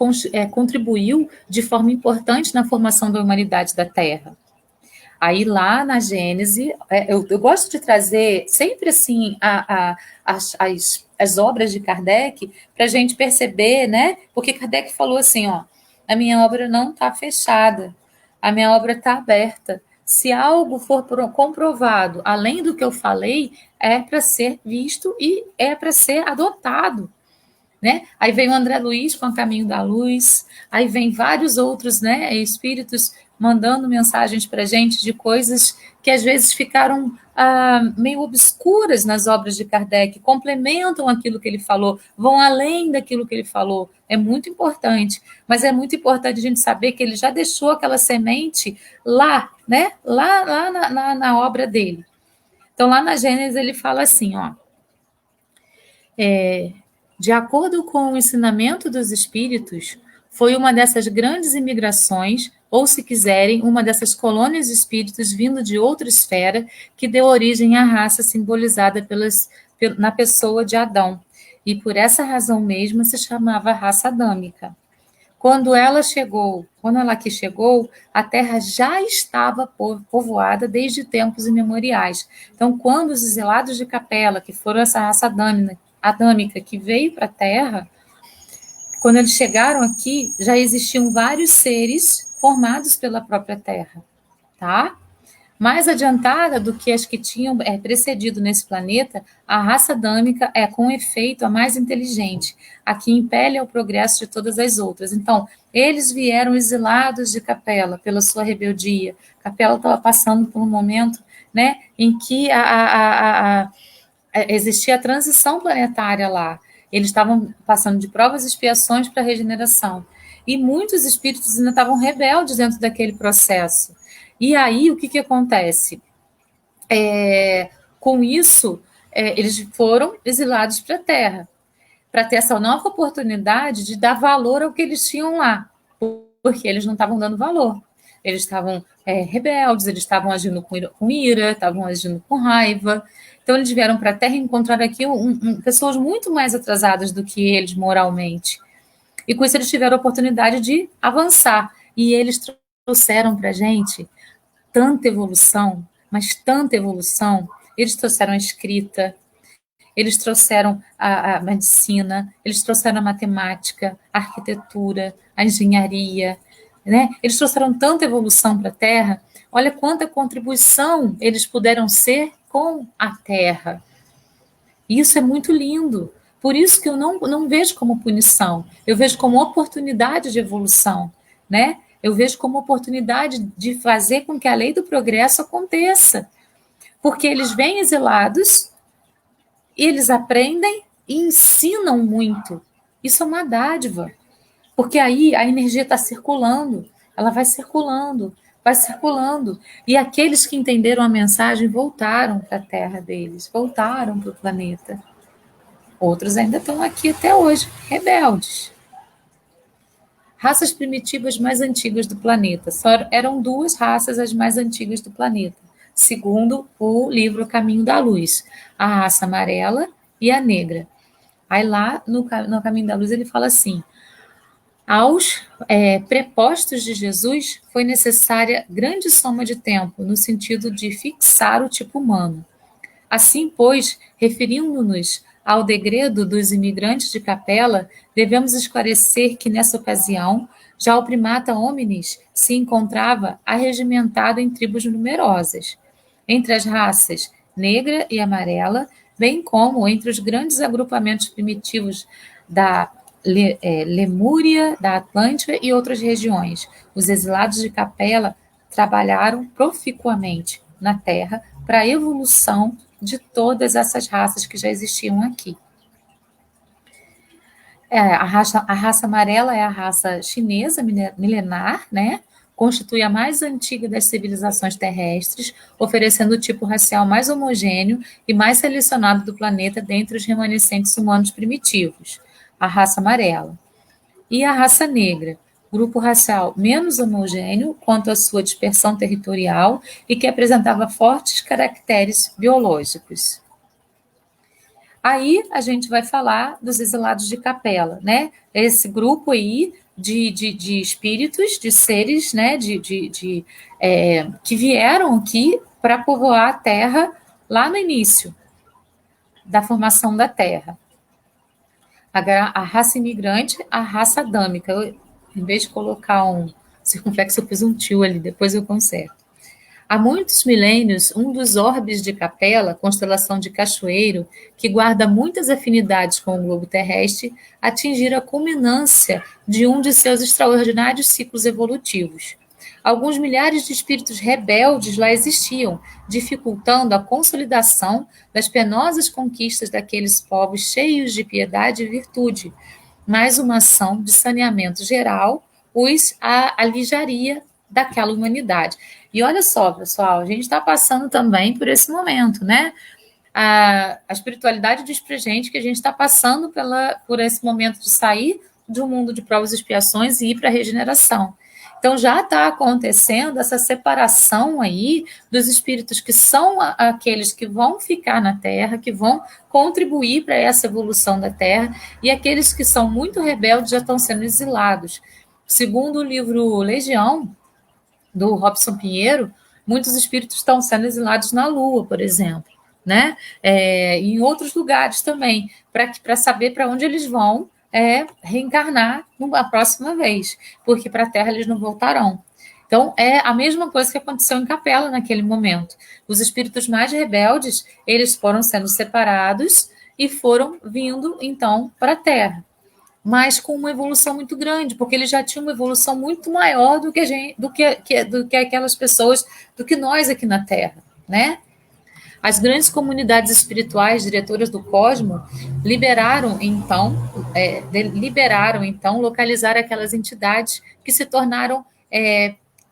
contribuiu de forma importante na formação da humanidade da Terra? Aí lá na Gênese, eu gosto de trazer sempre assim as obras de Kardec para a gente perceber, né? Porque Kardec falou assim, ó, a minha obra não está fechada, a minha obra está aberta. Se algo for comprovado além do que eu falei, é para ser visto e é para ser adotado. Né? Aí vem o André Luiz com o Caminho da Luz, aí vem vários outros, né, espíritos mandando mensagens para a gente de coisas que às vezes ficaram meio obscuras nas obras de Kardec, complementam aquilo que ele falou, vão além daquilo que ele falou. É muito importante, mas é muito importante a gente saber que ele já deixou aquela semente lá, né, lá na obra dele. Então, lá na Gênesis, ele fala assim, ó, de acordo com o ensinamento dos espíritos, foi uma dessas grandes imigrações, ou se quiserem, uma dessas colônias de espíritos vindo de outra esfera, que deu origem à raça simbolizada na pessoa de Adão. E por essa razão mesma se chamava raça adâmica. Quando ela aqui chegou, a Terra já estava povoada desde tempos imemoriais. Então, quando os exilados de Capela, que foram essa raça adâmica que veio para a Terra, quando eles chegaram aqui, já existiam vários seres formados pela própria Terra, tá? Mais adiantada do que as que tinham precedido nesse planeta, a raça adâmica é, com efeito, a mais inteligente, a que impele ao progresso de todas as outras. Então, eles vieram exilados de Capela pela sua rebeldia. Capela estava passando por um momento, né, em que existia a transição planetária lá. Eles estavam passando de provas e expiações para a regeneração. E muitos espíritos ainda estavam rebeldes dentro daquele processo. E aí, o que acontece? Com isso, eles foram exilados para a Terra, para ter essa nova oportunidade de dar valor ao que eles tinham lá, porque eles não estavam dando valor. Eles estavam rebeldes, eles estavam agindo com ira, estavam agindo com raiva. Então, eles vieram para a Terra e encontraram aqui pessoas muito mais atrasadas do que eles moralmente. E com isso, eles tiveram a oportunidade de avançar. E eles trouxeram para a gente tanta evolução, mas tanta evolução. Eles trouxeram a escrita, eles trouxeram a medicina, eles trouxeram a matemática, a arquitetura, a engenharia, né? Eles trouxeram tanta evolução para a Terra. Olha quanta contribuição eles puderam ser com a Terra. Isso é muito lindo. Por isso que eu não vejo como punição, eu vejo como oportunidade de evolução, né? Eu vejo como oportunidade de fazer com que a lei do progresso aconteça. Porque eles vêm exilados, eles aprendem e ensinam muito. Isso é uma dádiva. Porque aí a energia está circulando, ela vai circulando, vai circulando. E aqueles que entenderam a mensagem voltaram para a terra deles, voltaram para o planeta. Outros ainda estão aqui até hoje, rebeldes. Raças primitivas mais antigas do planeta. Só eram duas raças as mais antigas do planeta, segundo o livro Caminho da Luz, a raça amarela e a negra. Aí lá no Caminho da Luz ele fala assim: aos prepostos de Jesus foi necessária grande soma de tempo, no sentido de fixar o tipo humano. Assim, pois, referindo-nos ao degredo dos imigrantes de Capela, devemos esclarecer que, nessa ocasião, já o primata hominis se encontrava arregimentado em tribos numerosas, entre as raças negra e amarela, bem como entre os grandes agrupamentos primitivos da Lemúria, da Atlântida e outras regiões. Os exilados de Capela trabalharam proficuamente na Terra para a evolução de todas essas raças que já existiam aqui. A raça amarela é a raça chinesa milenar, né? Constitui a mais antiga das civilizações terrestres, oferecendo o tipo racial mais homogêneo e mais selecionado do planeta dentre os remanescentes humanos primitivos, a raça amarela. E a raça negra, grupo racial menos homogêneo quanto à sua dispersão territorial e que apresentava fortes caracteres biológicos. Aí a gente vai falar dos exilados de Capela, né? Esse grupo aí de espíritos, de seres, né? Que vieram aqui para povoar a Terra lá no início da formação da Terra. A raça imigrante, a raça adâmica. Em vez de colocar um circunflexo, eu pus um tio ali, depois eu conserto. Há muitos milênios, um dos orbes de Capela, constelação de Cachoeiro, que guarda muitas afinidades com o globo terrestre, atingira a culminância de um de seus extraordinários ciclos evolutivos. Alguns milhares de espíritos rebeldes lá existiam, dificultando a consolidação das penosas conquistas daqueles povos cheios de piedade e virtude, mas uma ação de saneamento geral os alijaria daquela humanidade. E olha só, pessoal, a gente está passando também por esse momento, né? A espiritualidade diz para gente que a gente está passando por esse momento de sair do mundo de provas e expiações e ir para a regeneração. Então, já está acontecendo essa separação aí dos espíritos que são aqueles que vão ficar na Terra, que vão contribuir para essa evolução da Terra, e aqueles que são muito rebeldes já estão sendo exilados. Segundo o livro Legião, do Robson Pinheiro, muitos espíritos estão sendo exilados na Lua, por exemplo, né? Em outros lugares também, para saber para onde eles vão reencarnar numa próxima vez, porque para a Terra eles não voltarão. Então, é a mesma coisa que aconteceu em Capela naquele momento. Os espíritos mais rebeldes, eles foram sendo separados e foram vindo, então, para a Terra, mas com uma evolução muito grande, porque eles já tinham uma evolução muito maior do que aquelas pessoas, do que nós aqui na Terra, né? As grandes comunidades espirituais diretoras do cosmos liberaram então localizar aquelas entidades que se tornaram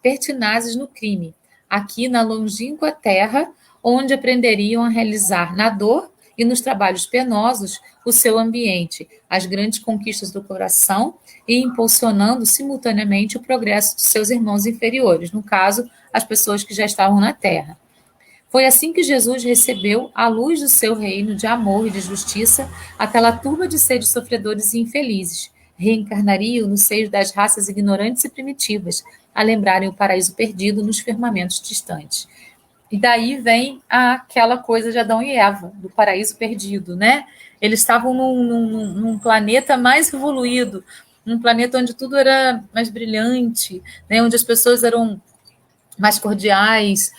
pertinazes no crime, aqui na longínqua Terra, onde aprenderiam a realizar na dor e nos trabalhos penosos o seu ambiente, as grandes conquistas do coração e impulsionando simultaneamente o progresso de seus irmãos inferiores, no caso, as pessoas que já estavam na Terra. Foi assim que Jesus recebeu a luz do seu reino de amor e de justiça aquela turba de seres sofredores e infelizes. Reencarnariam no seio das raças ignorantes e primitivas, a lembrarem o paraíso perdido nos firmamentos distantes. E daí vem aquela coisa de Adão e Eva, do paraíso perdido, né? Eles estavam num planeta mais evoluído, num planeta onde tudo era mais brilhante, né? Onde as pessoas eram mais cordiais,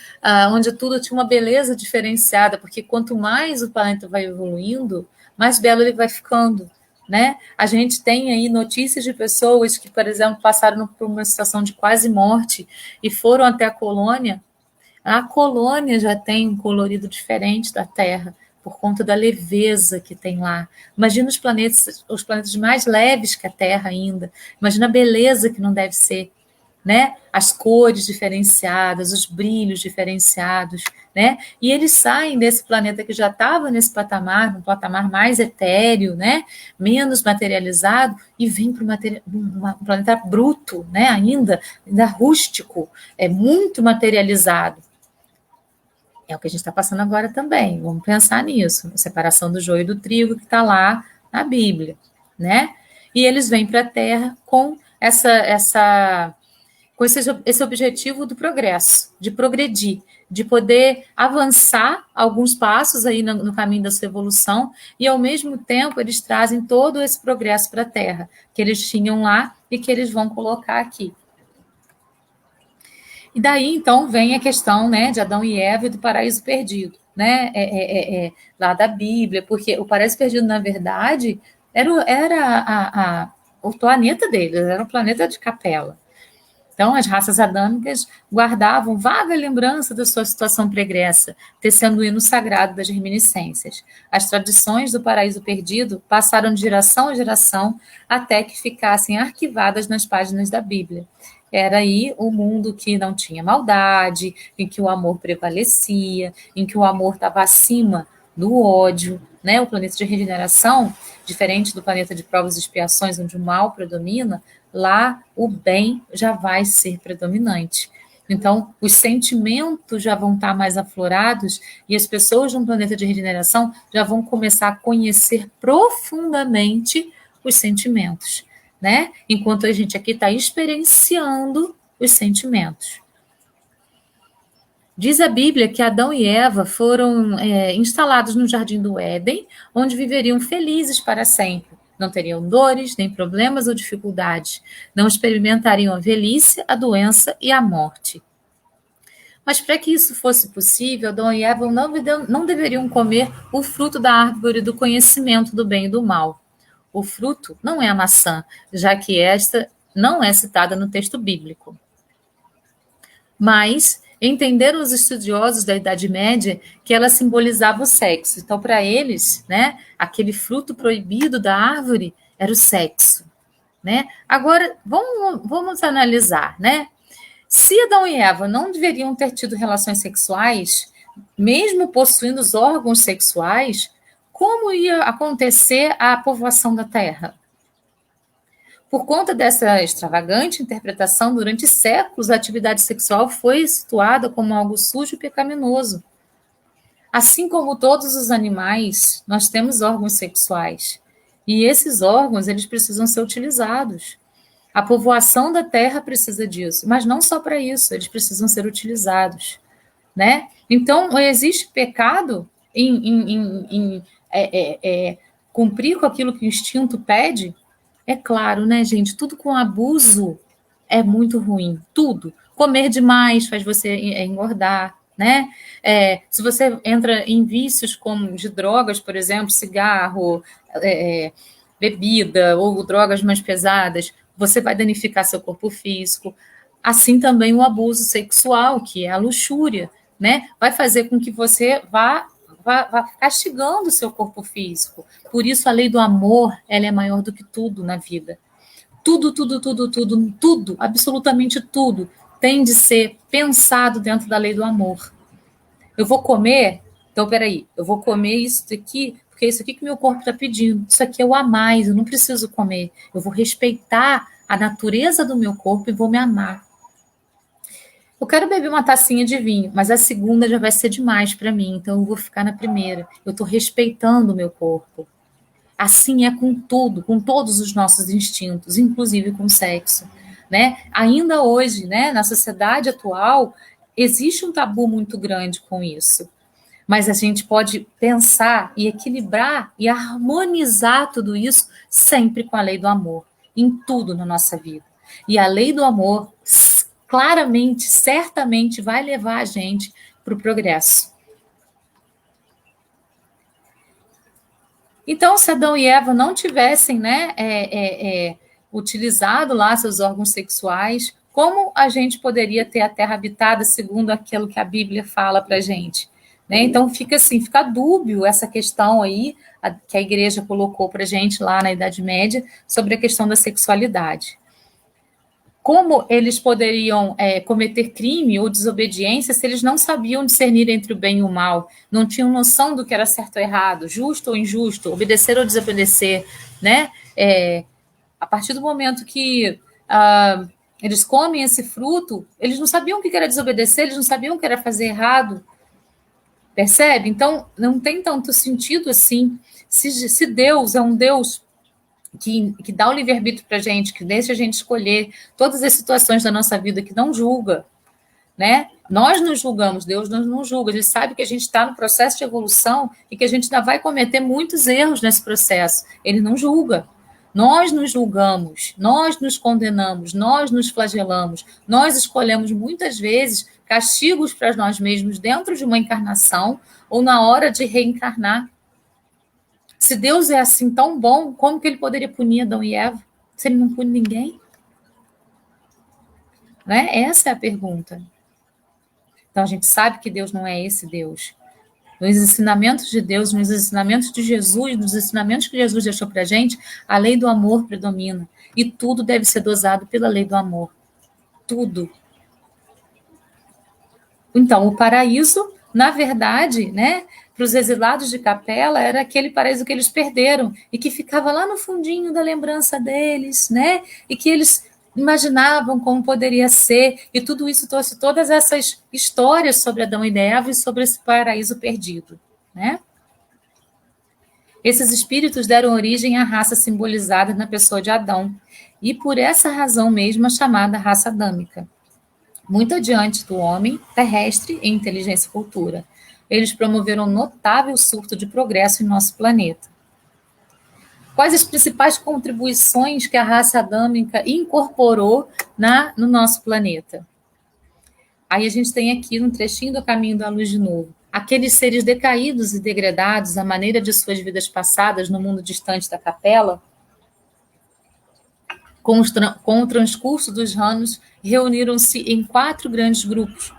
onde tudo tinha uma beleza diferenciada, porque quanto mais o planeta vai evoluindo, mais belo ele vai ficando, né? A gente tem aí notícias de pessoas que, por exemplo, passaram por uma situação de quase morte e foram até a colônia já tem um colorido diferente da Terra, por conta da leveza que tem lá. Imagina os planetas mais leves que a Terra ainda. Imagina a beleza que não deve ser, né? As cores diferenciadas, os brilhos diferenciados, né? E eles saem desse planeta que já estava nesse patamar, um patamar mais etéreo, né? Menos materializado, e vem para um planeta bruto, né? Ainda rústico, muito materializado. É o que a gente está passando agora também. Vamos pensar nisso. A separação do joio e do trigo que está lá na Bíblia, né? E eles vêm para a Terra com com esse objetivo do progresso, de progredir, de poder avançar alguns passos aí no caminho da sua evolução, e ao mesmo tempo eles trazem todo esse progresso para a Terra, que eles tinham lá e que eles vão colocar aqui. E daí, então, vem a questão, né, de Adão e Eva e do paraíso perdido, né, lá da Bíblia, porque o paraíso perdido, na verdade, era o planeta deles, era um planeta de capela. Então, as raças adâmicas guardavam vaga lembrança da sua situação pregressa, tecendo o hino sagrado das reminiscências. As tradições do paraíso perdido passaram de geração a geração até que ficassem arquivadas nas páginas da Bíblia. Era aí o mundo que não tinha maldade, em que o amor prevalecia, em que o amor estava acima do ódio, né? O planeta de regeneração, diferente do planeta de provas e expiações, onde o mal predomina, lá o bem já vai ser predominante. Então, os sentimentos já vão estar mais aflorados e as pessoas de um planeta de regeneração já vão começar a conhecer profundamente os sentimentos, né? Enquanto a gente aqui está experienciando os sentimentos. Diz a Bíblia que Adão e Eva foram instalados no Jardim do Éden, onde viveriam felizes para sempre. Não teriam dores, nem problemas ou dificuldades. Não experimentariam a velhice, a doença e a morte. Mas para que isso fosse possível, Adão e Eva não deveriam comer o fruto da árvore do conhecimento do bem e do mal. O fruto não é a maçã, já que esta não é citada no texto bíblico. Mas entenderam os estudiosos da Idade Média que ela simbolizava o sexo. Então, para eles, né, aquele fruto proibido da árvore era o sexo. Né? Agora, vamos analisar, né? Se Adão e Eva não deveriam ter tido relações sexuais, mesmo possuindo os órgãos sexuais, como ia acontecer a povoação da Terra? Por conta dessa extravagante interpretação, durante séculos, a atividade sexual foi situada como algo sujo e pecaminoso. Assim como todos os animais, nós temos órgãos sexuais. E esses órgãos, eles precisam ser utilizados. A povoação da Terra precisa disso, mas não só para isso, eles precisam ser utilizados. Né? Então, existe pecado em cumprir com aquilo que o instinto pede? É claro, né, gente? Tudo com abuso é muito ruim. Tudo. Comer demais faz você engordar, né? Se você entra em vícios como de drogas, por exemplo, cigarro, bebida ou drogas mais pesadas, você vai danificar seu corpo físico. Assim também o abuso sexual, que é a luxúria, né? Vai fazer com que você vá castigando o seu corpo físico. Por isso, a lei do amor, ela é maior do que tudo na vida. Tudo, absolutamente tudo, tem de ser pensado dentro da lei do amor. Eu vou comer, então, peraí, eu vou comer isso aqui, porque é isso aqui que meu corpo está pedindo. Isso aqui é o a mais, eu não preciso comer. Eu vou respeitar a natureza do meu corpo e vou me amar. Eu quero beber uma tacinha de vinho, mas a segunda já vai ser demais para mim, então eu vou ficar na primeira. Eu estou respeitando o meu corpo. Assim é com tudo, com todos os nossos instintos, inclusive com o sexo. Né? Ainda hoje, né, na sociedade atual, existe um tabu muito grande com isso. Mas a gente pode pensar e equilibrar e harmonizar tudo isso sempre com a lei do amor, em tudo na nossa vida. E a lei do amor claramente, certamente vai levar a gente para o progresso. Então, se Adão e Eva não tivessem, né, utilizado lá seus órgãos sexuais, como a gente poderia ter a terra habitada segundo aquilo que a Bíblia fala para a gente? Né? Então, fica dúbio essa questão aí que a igreja colocou para a gente lá na Idade Média sobre a questão da sexualidade. Como eles poderiam cometer crime ou desobediência se eles não sabiam discernir entre o bem e o mal, não tinham noção do que era certo ou errado, justo ou injusto, obedecer ou desobedecer, né? A partir do momento que eles comem esse fruto, eles não sabiam o que era desobedecer, eles não sabiam o que era fazer errado, percebe? Então, não tem tanto sentido assim. Se Deus é um Deus que dá o livre-arbítrio para a gente, que deixa a gente escolher todas as situações da nossa vida, que não julga, né? Nós nos julgamos, Deus não julga. Ele sabe que a gente está no processo de evolução e que a gente ainda vai cometer muitos erros nesse processo. Ele não julga. Nós nos julgamos, nós nos condenamos, nós nos flagelamos, nós escolhemos muitas vezes castigos para nós mesmos dentro de uma encarnação ou na hora de reencarnar. Se Deus é assim tão bom, como que ele poderia punir Adão e Eva? Se ele não pune ninguém? Né? Essa é a pergunta. Então, a gente sabe que Deus não é esse Deus. Nos ensinamentos de Deus, nos ensinamentos de Jesus, nos ensinamentos que Jesus deixou para a gente, a lei do amor predomina. E tudo deve ser dosado pela lei do amor. Tudo. Então, o paraíso, na verdade, né, para os exilados de Capela, era aquele paraíso que eles perderam e que ficava lá no fundinho da lembrança deles, né? E que eles imaginavam como poderia ser, e tudo isso trouxe todas essas histórias sobre Adão e Eva e sobre esse paraíso perdido, né? Esses espíritos deram origem à raça simbolizada na pessoa de Adão, e por essa razão mesmo a chamada raça adâmica. Muito adiante do homem terrestre em inteligência e cultura, eles promoveram um notável surto de progresso em nosso planeta. Quais as principais contribuições que a raça adâmica incorporou no nosso planeta? Aí a gente tem aqui um trechinho do Caminho da Luz de novo. Aqueles seres decaídos e degradados, à maneira de suas vidas passadas no mundo distante da Capela, com o transcurso dos anos, reuniram-se em 4 grandes grupos,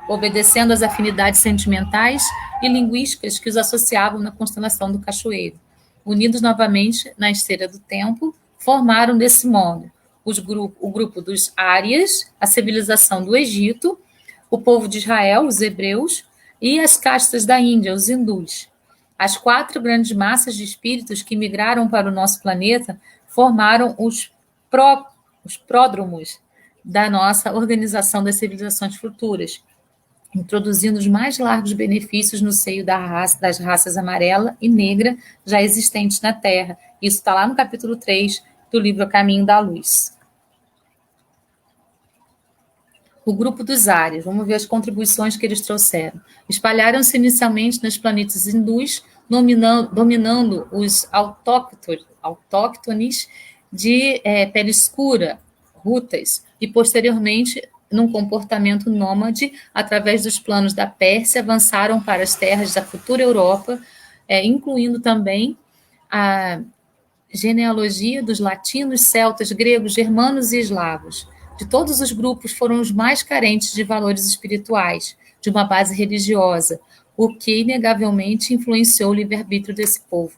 obedecendo às afinidades sentimentais e linguísticas que os associavam na constelação do Cachoeiro. Unidos novamente na esteira do tempo, formaram desse modo o grupo dos Árias, a civilização do Egito, o povo de Israel, os hebreus, e as castas da Índia, os hindus. As 4 grandes massas de espíritos que migraram para o nosso planeta formaram os pródromos da nossa organização das civilizações futuras, introduzindo os mais largos benefícios no seio das raças amarela e negra já existentes na Terra. Isso está lá no capítulo 3 do livro A Caminho da Luz. O grupo dos Árias, vamos ver as contribuições que eles trouxeram. Espalharam-se inicialmente nos planetas hindus, dominando os autóctones de pele escura, rutas, e posteriormente num comportamento nômade, através dos planos da Pérsia, avançaram para as terras da futura Europa, incluindo também a genealogia dos latinos, celtas, gregos, germanos e eslavos. De todos os grupos, foram os mais carentes de valores espirituais, de uma base religiosa, o que inegavelmente influenciou o livre-arbítrio desse povo.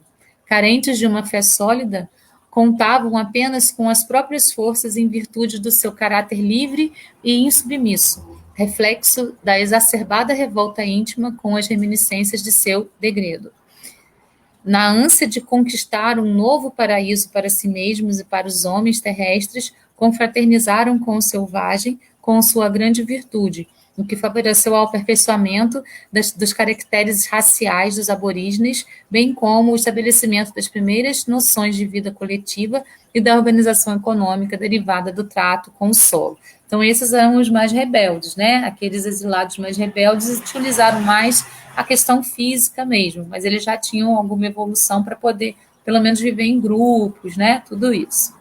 Carentes de uma fé sólida, contavam apenas com as próprias forças em virtude do seu caráter livre e insubmisso, reflexo da exacerbada revolta íntima com as reminiscências de seu degredo. Na ânsia de conquistar um novo paraíso para si mesmos e para os homens terrestres, confraternizaram com o selvagem, com sua grande virtude, o que favoreceu ao aperfeiçoamento dos caracteres raciais dos aborígenes, bem como o estabelecimento das primeiras noções de vida coletiva e da organização econômica derivada do trato com o solo. Então, esses eram os mais rebeldes, né? Aqueles exilados mais rebeldes utilizaram mais a questão física mesmo, mas eles já tinham alguma evolução para poder, pelo menos, viver em grupos, né? Tudo isso.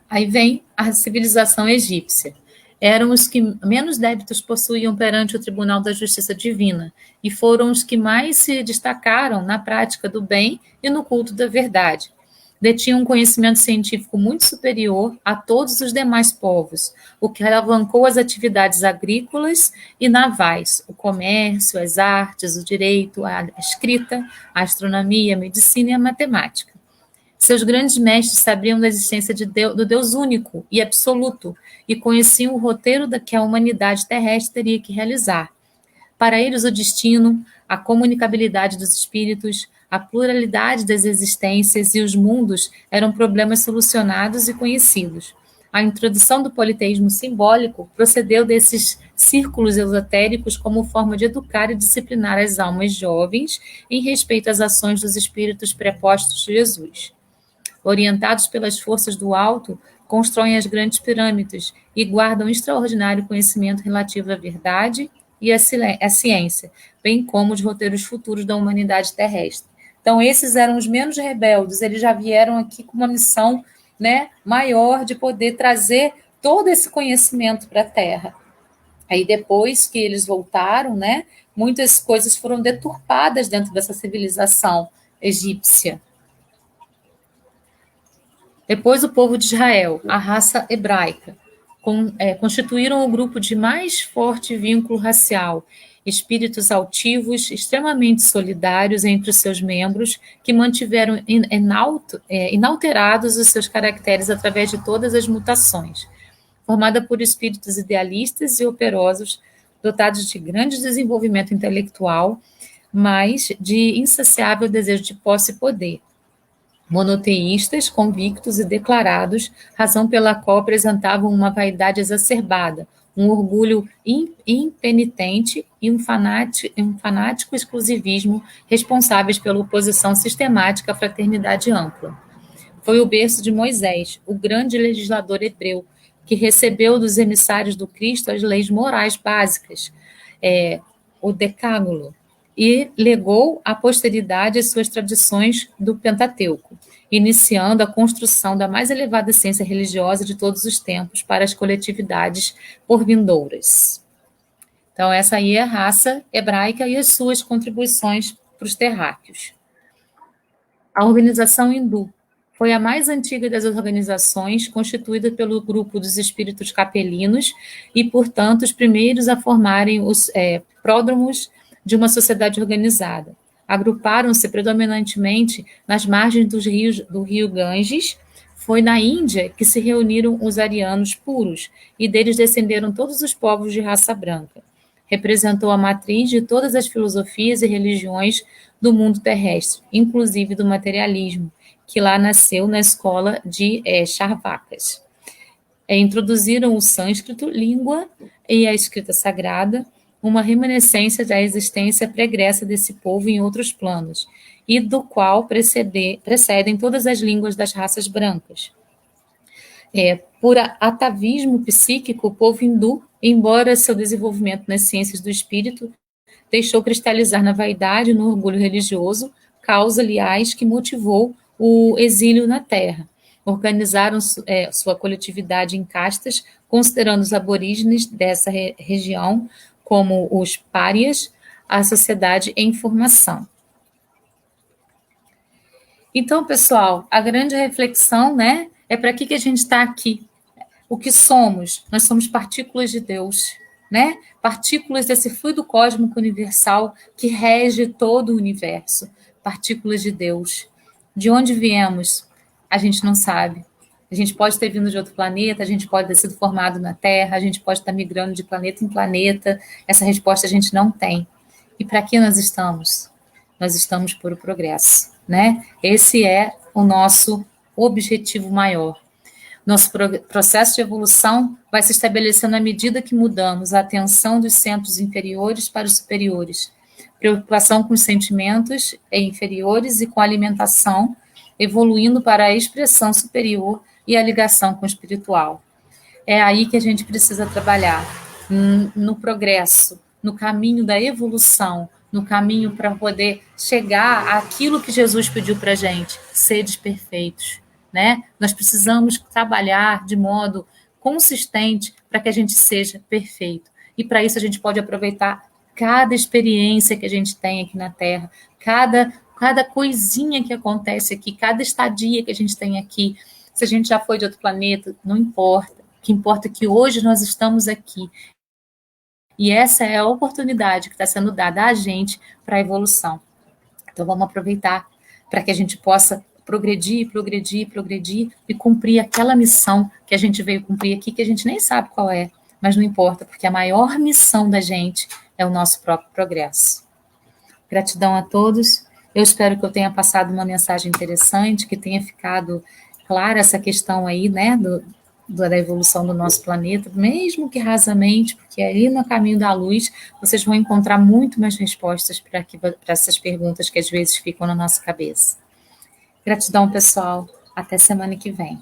Aí vem a civilização egípcia. Eram os que menos débitos possuíam perante o Tribunal da Justiça Divina e foram os que mais se destacaram na prática do bem e no culto da verdade. Detinham um conhecimento científico muito superior a todos os demais povos, o que alavancou as atividades agrícolas e navais, o comércio, as artes, o direito, a escrita, a astronomia, a medicina e a matemática. Seus grandes mestres sabiam da existência do Deus único e absoluto e conheciam o roteiro que a humanidade terrestre teria que realizar. Para eles, o destino, a comunicabilidade dos espíritos, a pluralidade das existências e os mundos eram problemas solucionados e conhecidos. A introdução do politeísmo simbólico procedeu desses círculos esotéricos como forma de educar e disciplinar as almas jovens em respeito às ações dos espíritos prepostos de Jesus. orientados pelas forças do alto, constroem as grandes pirâmides e guardam extraordinário conhecimento relativo à verdade e à ciência, bem como os roteiros futuros da humanidade terrestre. Então, esses eram os menos rebeldes, eles já vieram aqui com uma missão, né, maior de poder trazer todo esse conhecimento para a Terra. Aí, depois que eles voltaram, né, muitas coisas foram deturpadas dentro dessa civilização egípcia. Depois, o povo de Israel, a raça hebraica, constituíram o grupo de mais forte vínculo racial, espíritos altivos, extremamente solidários entre os seus membros, que mantiveram inalterados os seus caracteres através de todas as mutações. Formada por espíritos idealistas e operosos, dotados de grande desenvolvimento intelectual, mas de insaciável desejo de posse e poder. Monoteístas, convictos e declarados, razão pela qual apresentavam uma vaidade exacerbada, um orgulho impenitente e um fanático exclusivismo responsáveis pela oposição sistemática à fraternidade ampla. Foi o berço de Moisés, o grande legislador hebreu, que recebeu dos emissários do Cristo as leis morais básicas, o Decálogo, e legou à posteridade as suas tradições do Pentateuco, iniciando a construção da mais elevada ciência religiosa de todos os tempos para as coletividades porvindouras. Então, essa aí é a raça hebraica e as suas contribuições para os terráqueos. A organização hindu foi a mais antiga das organizações, constituída pelo grupo dos espíritos capelinos e, portanto, os primeiros a formarem os pródromos de uma sociedade organizada. Agruparam-se predominantemente nas margens do rio Ganges. Foi na Índia que se reuniram os arianos puros, e deles descenderam todos os povos de raça branca. Representou a matriz de todas as filosofias e religiões do mundo terrestre, inclusive do materialismo, que lá nasceu na escola de Charvakas. Introduziram o sânscrito, língua e a escrita sagrada, uma reminiscência da existência pregressa desse povo em outros planos, e do qual precedem todas as línguas das raças brancas. Por atavismo psíquico, o povo hindu, embora seu desenvolvimento nas ciências do espírito, deixou cristalizar na vaidade e no orgulho religioso, causa, aliás, que motivou o exílio na terra. Organizaram sua coletividade em castas, considerando os aborígenes dessa região como os párias, a sociedade em formação. Então, pessoal, a grande reflexão, né, é para que a gente está aqui. O que somos? Nós somos partículas de Deus, né? Partículas desse fluido cósmico universal que rege todo o universo. Partículas de Deus. De onde viemos? A gente não sabe. A gente pode ter vindo de outro planeta, a gente pode ter sido formado na Terra, a gente pode estar migrando de planeta em planeta. Essa resposta a gente não tem. E para que nós estamos? Nós estamos por o progresso, né? Esse é o nosso objetivo maior. Nosso processo de evolução vai se estabelecendo à medida que mudamos a atenção dos centros inferiores para os superiores. Preocupação com os sentimentos inferiores e com a alimentação, evoluindo para a expressão superior e a ligação com o espiritual. É aí que a gente precisa trabalhar, no progresso, no caminho da evolução, no caminho para poder chegar àquilo que Jesus pediu para a gente, seres perfeitos, né? Nós precisamos trabalhar de modo consistente para que a gente seja perfeito. E para isso a gente pode aproveitar cada experiência que a gente tem aqui na Terra, cada coisinha que acontece aqui, cada estadia que a gente tem aqui. Se a gente já foi de outro planeta, não importa. O que importa é que hoje nós estamos aqui. E essa é a oportunidade que está sendo dada a gente para a evolução. Então, vamos aproveitar para que a gente possa progredir e cumprir aquela missão que a gente veio cumprir aqui, que a gente nem sabe qual é, mas não importa, porque a maior missão da gente é o nosso próprio progresso. Gratidão a todos. Eu espero que eu tenha passado uma mensagem interessante, que tenha ficado clara essa questão aí, né, da evolução do nosso planeta, mesmo que rasamente, porque ali no caminho da luz vocês vão encontrar muito mais respostas para essas perguntas que às vezes ficam na nossa cabeça. Gratidão, pessoal. Até semana que vem.